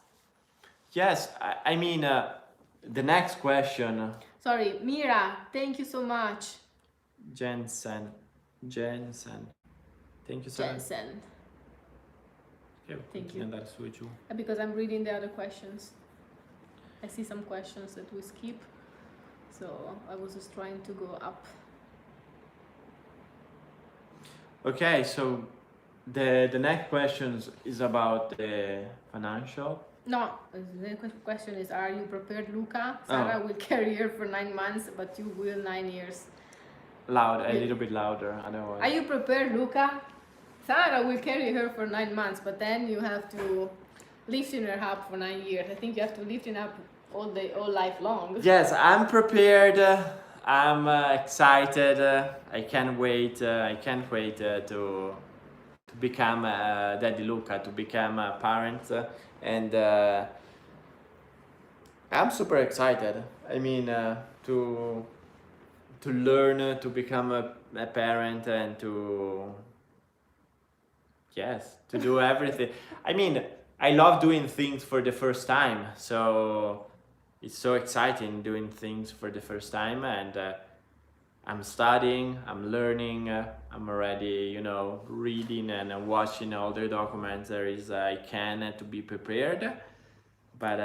Yes, I mean, the next question, Sorry, Mira, thank you so much. Jensen. Thank you, sir. Jensen, Ok, Thank continui you. ad andare su e giù. because I'm reading the other questions. I see some questions that we skip, so I was just trying to go up. Okay, so the next question is about the financial. No, the question is, are you prepared, Luca? Sara will carry her for 9 months, but you will 9 years. A little bit louder, otherwise. Are you prepared, Luca? Sara will carry her for 9 months, but then you have to lift her up for 9 years. I think you have to lift her up all life long. Yes, I'm prepared. I'm excited. I can't wait. To become Daddy Luca, to become a parent, and I'm super excited. I mean, to learn to become a parent and to do everything. I mean, I love doing things for the first time, so it's so exciting doing things for the first time, and I'm studying, I'm learning, I'm already, reading and watching all the documentaries I can to be prepared. But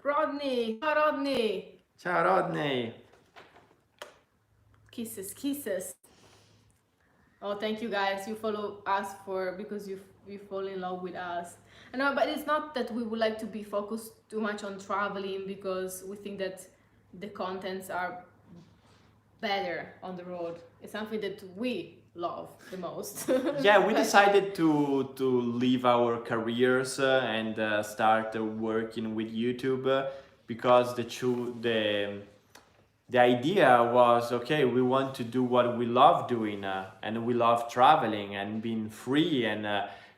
Rodney! Rodney! ciao Rodney! Kisses. Oh, thank you guys. You follow us because you fall in love with us. I know, but it's not that we would like to be focused too much on traveling, because we think that the contents are better on the road. It's something that we love the most. Yeah, we decided to leave our careers and start working with YouTube because the idea was, okay, we want to do what we love doing, and we love traveling and being free and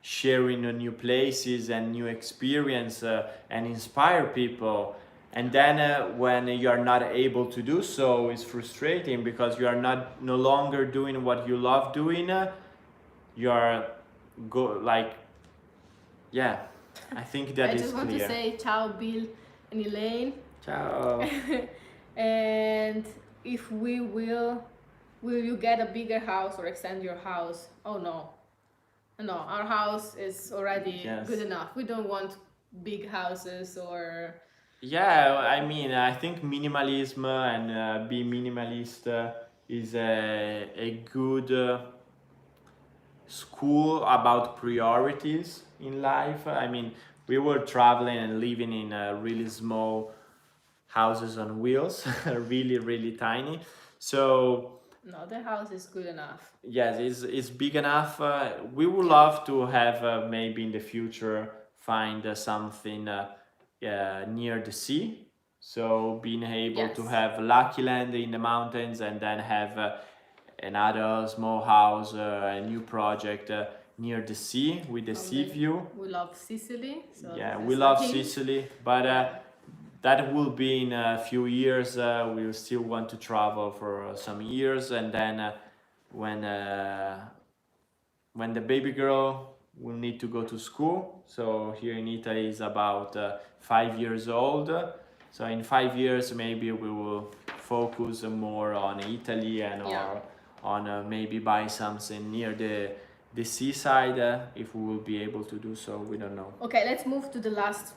sharing new places and new experience and inspire people. And then when you are not able to do so, it's frustrating because you are no longer doing what you love doing. You are I think that I is just want clear. to say ciao, Bill and Elaine. Ciao. And if will you get a bigger house or extend your house? Oh no, our house is already good enough. We don't want big houses or... Yeah, I mean, I think minimalism and being minimalist is a good school about priorities in life. I mean, we were traveling and living in really small houses on wheels, really, really tiny. So no, the house is good enough. yes, it's big enough. We would love to have maybe in the future find something near the sea. So being able to have Lucky Land in the mountains and then have another small house, a new project near the sea with the sea view. We love Sicily. So yeah, we love Sicily, but that will be in a few years. We will still want to travel for some years, and then when the baby girl will need to go to school. So here in Italy is about 5 years old. So in 5 years maybe we will focus more on Italy and or on maybe buy something near the seaside if we will be able to do so. We don't know. Okay, let's move to the last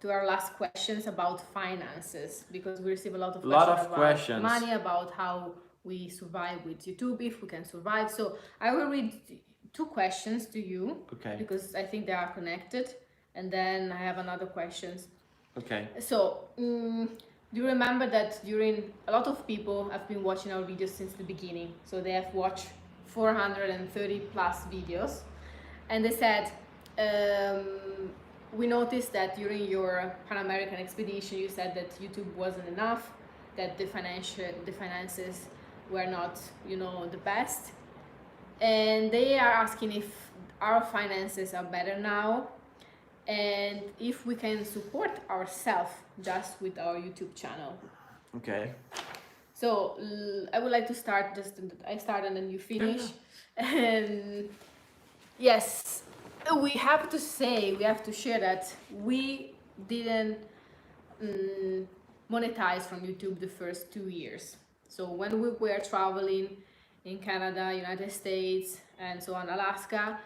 to our last questions about finances, because we receive a lot of questions about money, about how we survive with YouTube, if we can survive. So I will read 2 questions to you, because I think they are connected, and then I have another questions. Okay. So do you remember that a lot of people have been watching our videos since the beginning, so they have watched 430 plus videos, and they said we noticed that during your Pan-American expedition, you said that YouTube wasn't enough, that the finances were not, you know, the best. And they are asking if our finances are better now and if we can support ourselves just with our YouTube channel. Okay. So I would like to start, I start and then you finish. And yes, we have to share that we didn't monetize from YouTube the first 2 years. So when we were traveling in Canada, United States, and so on, Alaska,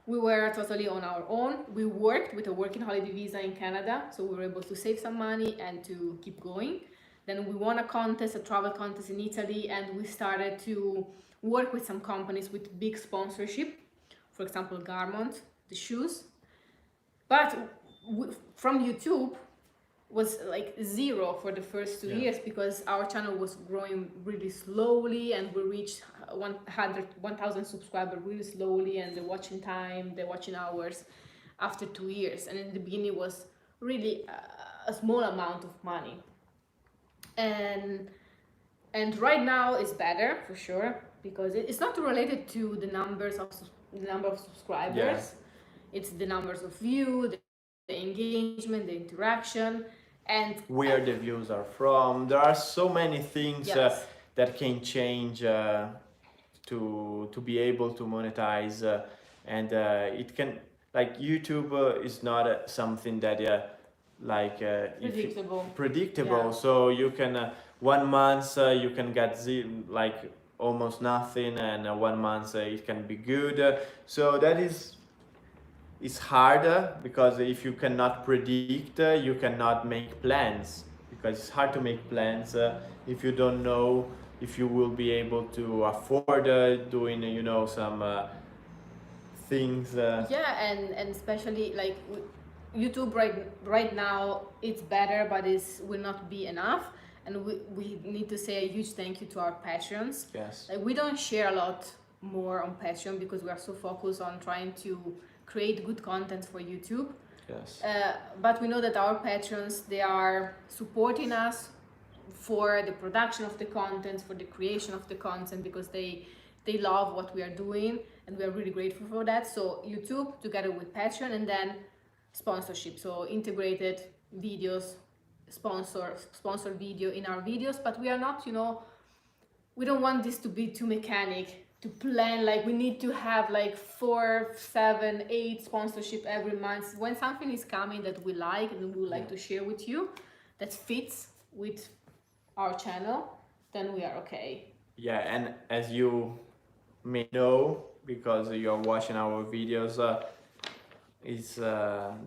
we were totally on our own. We worked with a working holiday visa in Canada, so we were able to save some money and to keep going. Then we won a contest, a travel contest in Italy, and we started to work with some companies with big sponsorship. For example, Garment, the shoes. But from YouTube was like zero for the first 2 years because our channel was growing really slowly and we reached 1,000 subscribers really slowly, and the watching time, the watching hours after 2 years. And in the beginning was really a small amount of money. And right now it's better for sure because it's not related to the number of subscribers. Yeah. It's the numbers of views, the engagement, the interaction, and where the views are from. There are so many things that can change to be able to monetize, and it can, like, YouTube is not something that predictable. Yeah. So you can 1 month you can get like almost nothing, and 1 month it can be good. So that is, it's harder because if you cannot predict, you cannot make plans, because it's hard to make plans if you don't know if you will be able to afford doing, you know, some things. Yeah, and especially like YouTube right now it's better, but it will not be enough. And we need to say a huge thank you to our patrons. Yes. Like, we don't share a lot more on Patreon because we are so focused on trying to create good content for YouTube. Yes. But we know that our patrons, they are supporting us for the production of the content, for the creation of the content, because they love what we are doing, and we are really grateful for that. So YouTube together with Patreon, and then sponsorship, so integrated videos, sponsored video in our videos. But we are not, you know, we don't want this to be too mechanic, to plan like we need to have like 4, 7, 8 sponsorship every month. When something is coming that we like and we would like to share with you, that fits with our channel, then we are okay. Yeah, and as you may know, because you're watching our videos,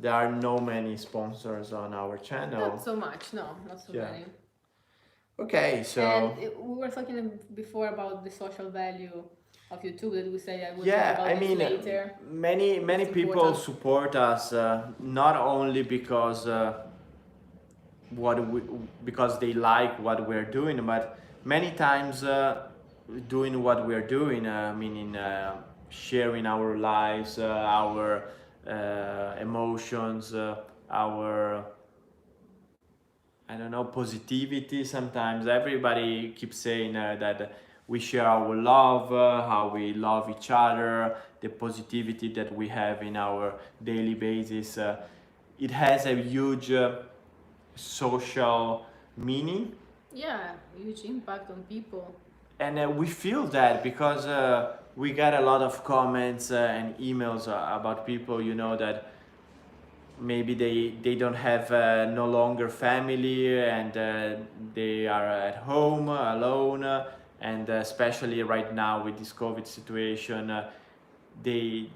there are no many sponsors on our channel. Not so much, no, not so many. Okay, so... And we were talking before about the social value of YouTube, that we say I will talk about this later. Many people support us, not only because because they like what we're doing, but many times doing what we're doing, meaning sharing our lives, our emotions, our, I don't know, positivity. Sometimes everybody keeps saying that we share our love, how we love each other, the positivity that we have in our daily basis. It has a huge social meaning. Yeah, huge impact on people. And we feel that because we get a lot of comments and emails about people, you know, that maybe they don't have no longer family, and they are at home alone, and especially right now with this COVID situation, they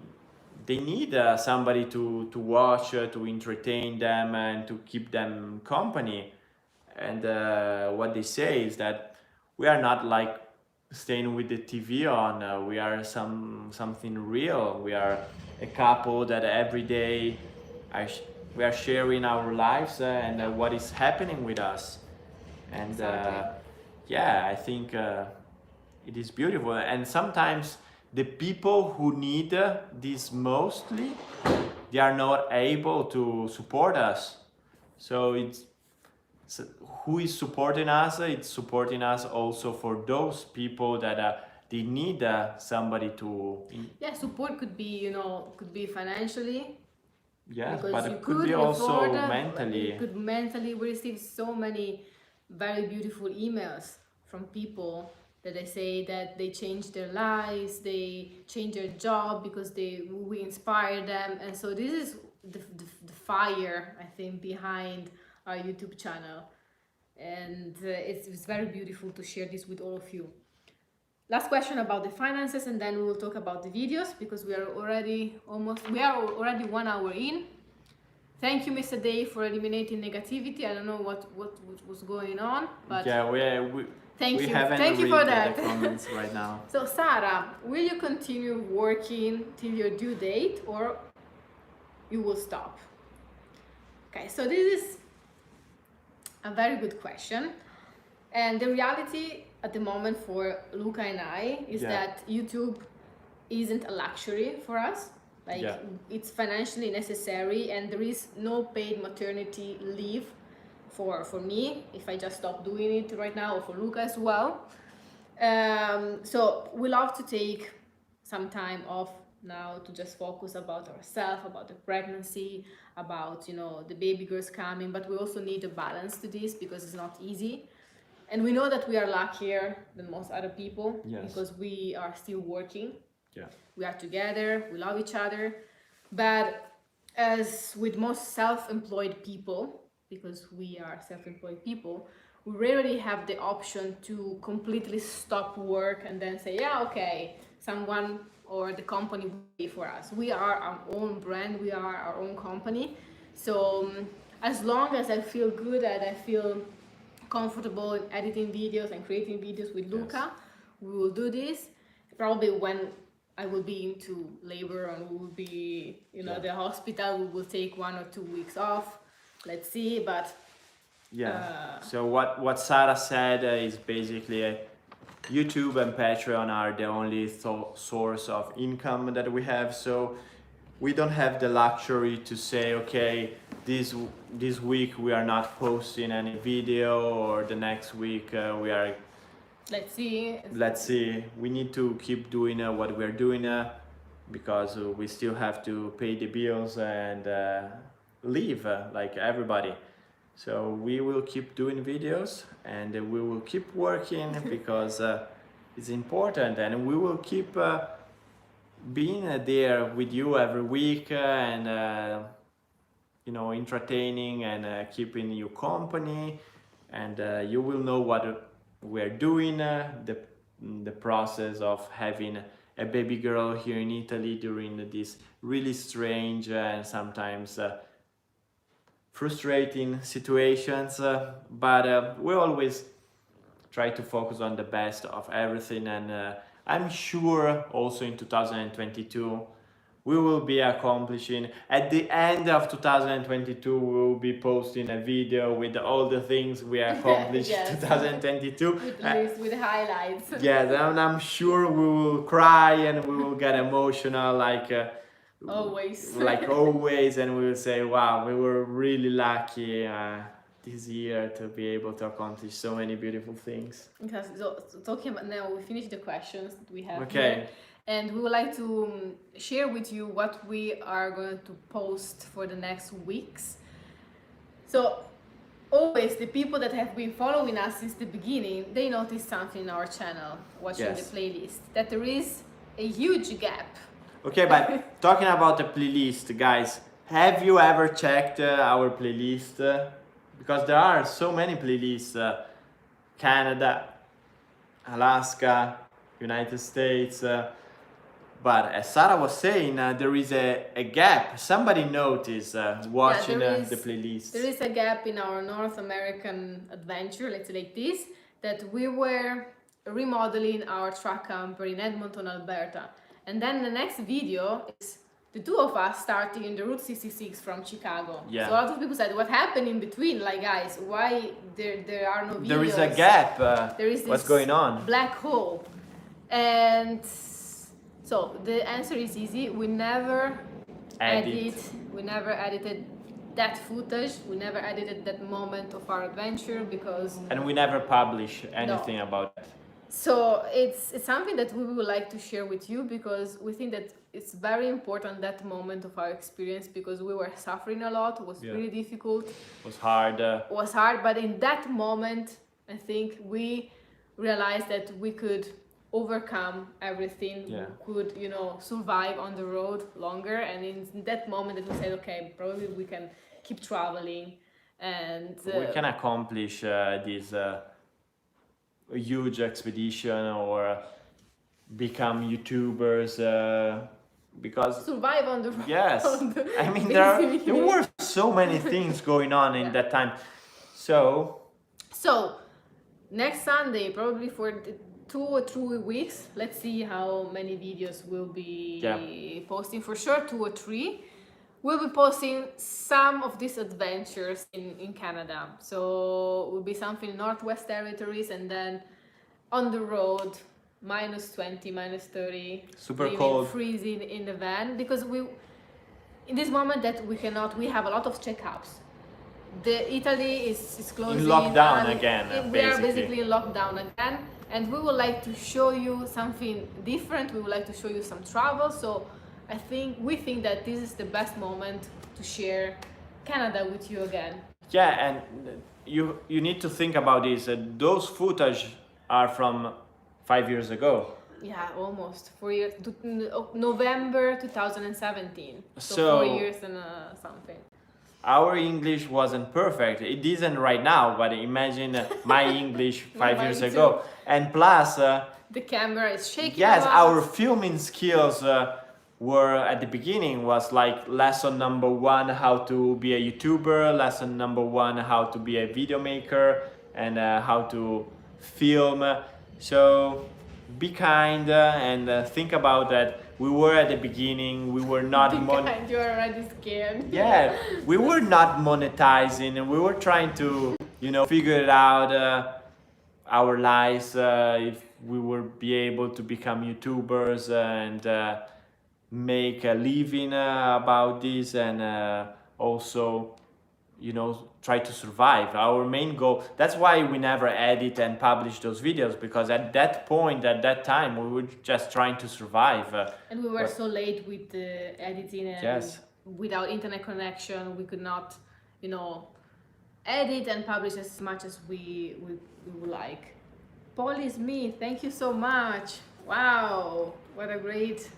need somebody to watch, to entertain them and to keep them company. And what they say is that we are not like staying with the TV on, we are something real. We are a couple that every day we are sharing our lives and what is happening with us. And yeah, I think it is beautiful. And sometimes the people who need this mostly they are not able to support us. So who is supporting us? It's supporting us also for those people that they need somebody to. Yeah, support could be, could be financially. Yes, Because but you it could be also afford mentally. You could mentally. We receive so many very beautiful emails from people that they say that they changed their lives, they changed their job because we inspire them, and so this is the fire, I think, behind our YouTube channel, and it's very beautiful to share this with all of you. Last question about the finances, and then we will talk about the videos because we are already 1 hour in. Thank you, Mr. Day, for eliminating negativity. I don't know what was going on, but Yeah, we haven't thank you for that. the comments right now. So, Sara, will you continue working till your due date, or you will stop? Okay, so this is a very good question, and the reality at the moment for Luca and I is that YouTube isn't a luxury for us. It's financially necessary, and there is no paid maternity leave for me if I just stop doing it right now, or for Luca as well. So we love to take some time off now to just focus about ourselves, about the pregnancy, about the baby girls coming, but we also need a balance to this because it's not easy. And we know that we are luckier than most other people because we are still working. Yeah. We are together, we love each other. But as with most self-employed people, because we are self-employed people, we rarely have the option to completely stop work and then say, yeah, okay, someone or the company will pay for us. We are our own brand, we are our own company. So as long as I feel good and I feel comfortable in editing videos and creating videos with Luca, we will do this. Probably when I will be into labor and we will be at the hospital, we will take 1 or 2 weeks off. Let's see, but so what Sara said is basically YouTube and Patreon are the only source of income that we have. So we don't have the luxury to say, okay, this week we are not posting any video, or the next week we are. Let's see. We need to keep doing what we're doing because we still have to pay the bills and live like everybody. So we will keep doing videos and we will keep working because it's important, and we will keep being there with you every week and entertaining and keeping you company, and you will know what we're doing, the process of having a baby girl here in Italy during these really strange and sometimes frustrating situations, but we always try to focus on the best of everything, and I'm sure also in 2022 we will be accomplishing. At the end of 2022 we will be posting a video with all the things we accomplished in 2022 with highlights. Yes, and I'm sure we will cry and we will get emotional like always, and we will say, wow, we were really lucky this year to be able to accomplish so many beautiful things. Okay, so talking about now, we finished the questions that we have here, and we would like to share with you what we are going to post for the next weeks. So always the people that have been following us since the beginning, they noticed something in our channel, watching the playlist, that there is a huge gap. Okay, but talking about the playlist, guys, have you ever checked our playlist? Because there are so many playlists, Canada, Alaska, United States, but as Sara was saying, there is a gap. Somebody noticed watching the playlist. There is a gap in our North American adventure, let's say like this, that we were remodeling our truck camper in Edmonton, Alberta. And then the next video is the two of us starting in the Route 66 from Chicago. Yeah. So a lot of people said, what happened in between? Like, guys, why there are no videos? There is a gap. There is this what's going on? Black hole. And so the answer is easy. We never edit. We never edited that footage. We never edited that moment of our adventure because. And we never publish anything about it. So it's something that we would like to share with you because we think that it's very important, that moment of our experience, because we were suffering a lot. It was really difficult. It was hard. But in that moment, I think we realized that we could overcome everything. We could, survive on the road longer. And in that moment, that we said, okay, probably we can keep traveling, and we can accomplish this huge expedition or become YouTubers because survive on the road. Yes, I mean there were so many things going on in that time. So next Sunday, probably for 2 or 3 weeks, let's see how many videos we'll be posting. For sure 2 or 3. We'll be posting some of these adventures in Canada. So it will be something Northwest Territories, and then on the road, -20, -30. Super cold. Freezing in the van. Because in this moment that we have a lot of checkups. Italy is closing. In lockdown again, we are basically in lockdown again. And we would like to show you something different. We would like to show you some travel. So we think that this is the best moment to share Canada with you again. Yeah, and you need to think about this. Those footage are from 5 years ago. Yeah, almost 4 years. November 2017. So 4 years and something. Our English wasn't perfect. It isn't right now, but imagine my English 5 years ago. And plus, the camera is shaking. Yes, our filming skills were at the beginning was like lesson number 1 how to be a YouTuber, lesson number 1 how to be a video maker, and how to film. So be kind and think about that. We were at the beginning, we were not you're already scared. Yeah, we were not monetizing, and we were trying to figure it out, our lives, if we would be able to become YouTubers and make a living about this, and also try to survive. Our main goal, that's why we never edit and publish those videos, because at that point, at that time, we were just trying to survive. And we were so late with the editing, and without internet connection, we could not, edit and publish as much as we would like. Polly Smith, thank you so much. Wow, what a great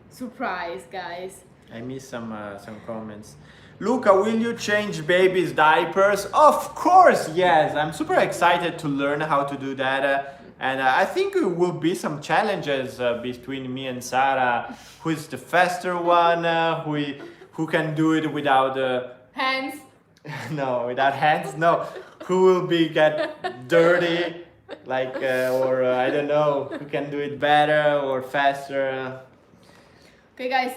surprise, guys. I missed some comments. Luca, will you change babies' diapers? Of course, yes. I'm super excited to learn how to do that. And I think it will be some challenges between me and Sara. Who is the faster one? Who can do it without hands? No, without hands. No. Who will get dirty? Or I don't know. Who can do it better or faster? Okay, guys.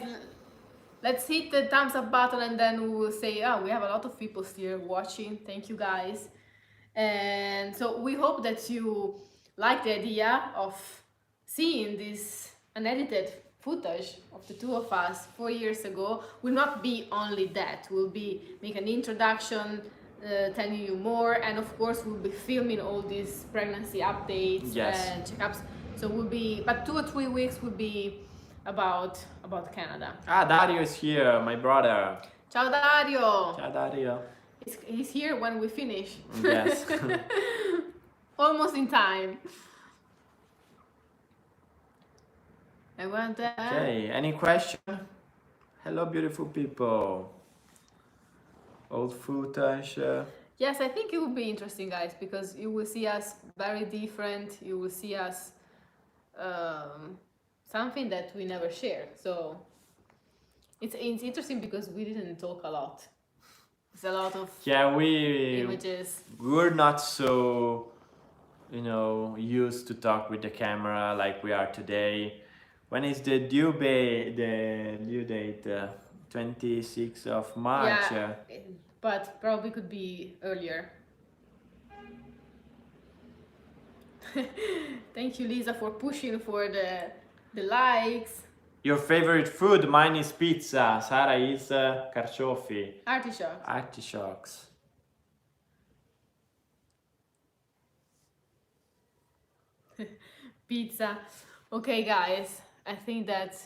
Let's hit the thumbs up button, and then we will say, we have a lot of people still watching. Thank you, guys. And so we hope that you like the idea of seeing this unedited footage of the 2 of us 4 years ago. Will not be only that. We'll be make an introduction, telling you more, and of course we'll be filming all these pregnancy updates and checkups. So but 2 or 3 weeks will be about Canada. Dario is here, my brother. Ciao Dario. Ciao Dario. He's here when we finish. Yes. Almost in time. Okay, any question? Hello, beautiful people. Old footage. Yes, I think it will be interesting, guys, because you will see us very different. You will see us something that we never shared. So it's interesting because we didn't talk a lot. It's a lot of images. We're not so used to talk with the camera like we are today. When is the due date? 26th of March. Yeah, but probably could be earlier. Thank you, Lisa, for pushing for the likes. Your favorite food? Mine is pizza. Sara is carciofi. Artichokes. Artichokes. Pizza. Okay, guys, I think that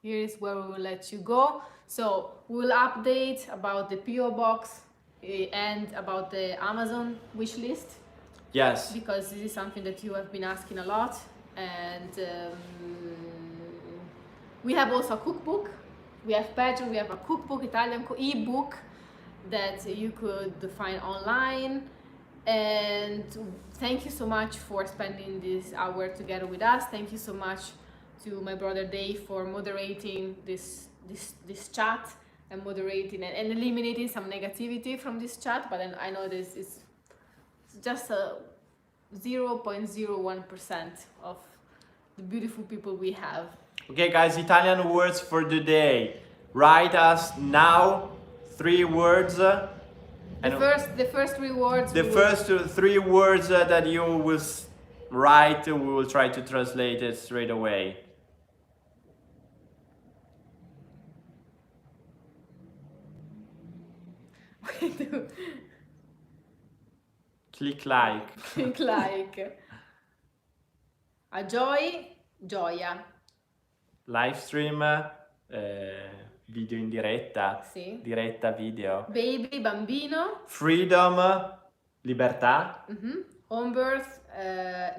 here is where we will let you go. So we'll update about the PO box and about the Amazon wish list, Yes. because this is something that you have been asking a lot. And we have also a cookbook. We have Patron, we have a cookbook, Italian ebook that you could find online. And thank you so much for spending this hour together with us. Thank you so much to my brother Dave for moderating this chat and moderating and eliminating some negativity from this chat. But then I know this is just a 0.01% of the beautiful people we have. Okay, guys, Italian words for the day. Write us now 3 words. The first 3 words. The first 3 words that you will write, we will try to translate it straight away. Click like. Click like. A joy, gioia. Livestream, video in diretta. Sì. Diretta video. Baby, bambino. Freedom, libertà. Home birth,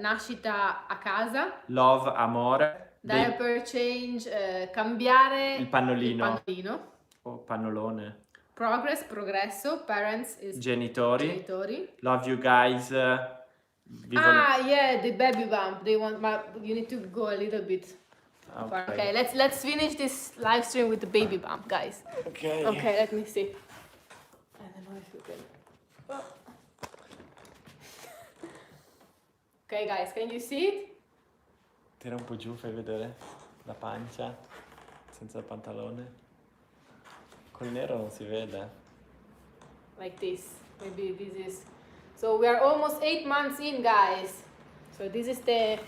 nascita a casa. Love, amore. Diaper change, cambiare il pannolino. il pannolino. O pannolone. Progress, progresso. Parents is Genitori. genitori. Love you guys. Yeah, the baby bump. They want, but you need to go a little bit. Okay, let's finish this live stream with the baby bump, guys. Okay. Okay, let me see. I don't know if you can. Oh. Okay, guys, can you see it? Tira un po' giù, fai vedere la pancia senza il pantalone. Col nero non si vede. Like this. Maybe this is. So we are almost 8 months in, guys. So this is the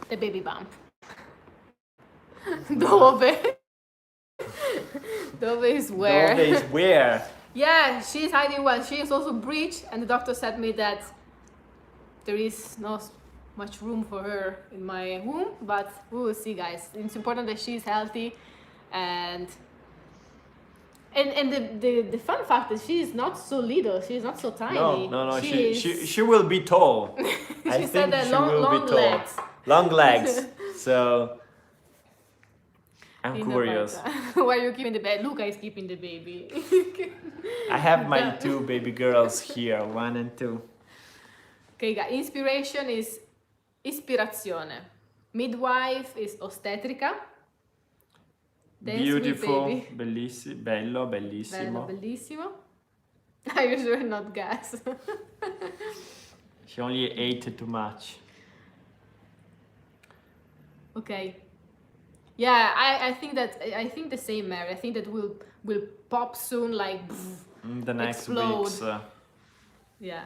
baby bump. Dove? Dove is where? Dove is where? Yeah, she's hiding well. She is also breech, and the doctor said me that there is not much room for her in my womb, but we will see, guys. It's important that she's healthy, and the fun fact is she is not so little. She is not so tiny. No. She will be tall. She said that long legs. Long legs. So I'm curious. Why are you keeping the baby? Luca is keeping the baby. I have my 2 baby girls here, 1 and 2. Okay, guys. Inspiration is ispirazione. Midwife is ostetrica. Dance Beautiful, with baby. bello, bellissimo. Bello, bellissimo. Are you sure not gas? She only ate too much. Okay. Yeah, I think the same, Mary. I think that will pop soon, like The next explode. weeks. Yeah.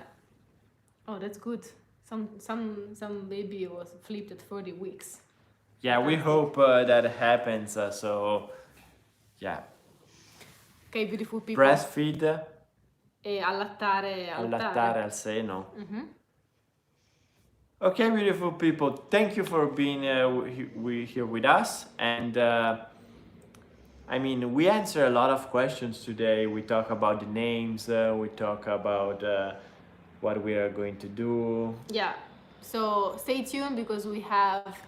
Oh, that's good. Some baby was flipped at 40 weeks. Yeah, we hope that happens. So, yeah. Okay, beautiful people. Breastfeed. E allattare Allattare al seno. Okay, beautiful people. Thank you for being here with us. And I mean, we answer a lot of questions today. We talk about the names. We talk about what we are going to do. Yeah. So stay tuned, because we have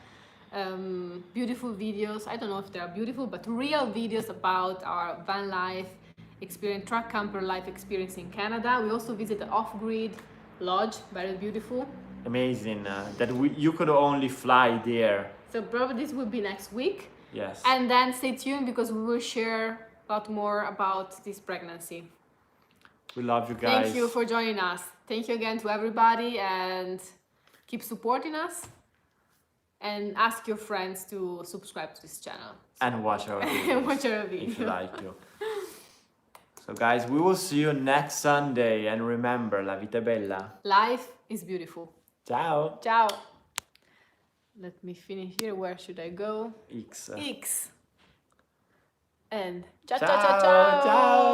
beautiful videos. I don't know if they are beautiful, but real videos about our van life experience, truck camper life experience in Canada. We also visit the Artgrid lodge, very beautiful. Amazing that you could only fly there. So probably this will be next week. Yes. And then stay tuned, because we will share a lot more about this pregnancy. We love you guys. Thank you for joining us. Thank you again to everybody, and keep supporting us. And ask your friends to subscribe to this channel. And watch our videos. Watch our video. If you like to. So guys, we will see you next Sunday. And remember, la vita è bella. Life is beautiful. Ciao. Ciao. Let me finish here. Where should I go? X. X. And ciao, Ciao, ciao, ciao, ciao. ciao.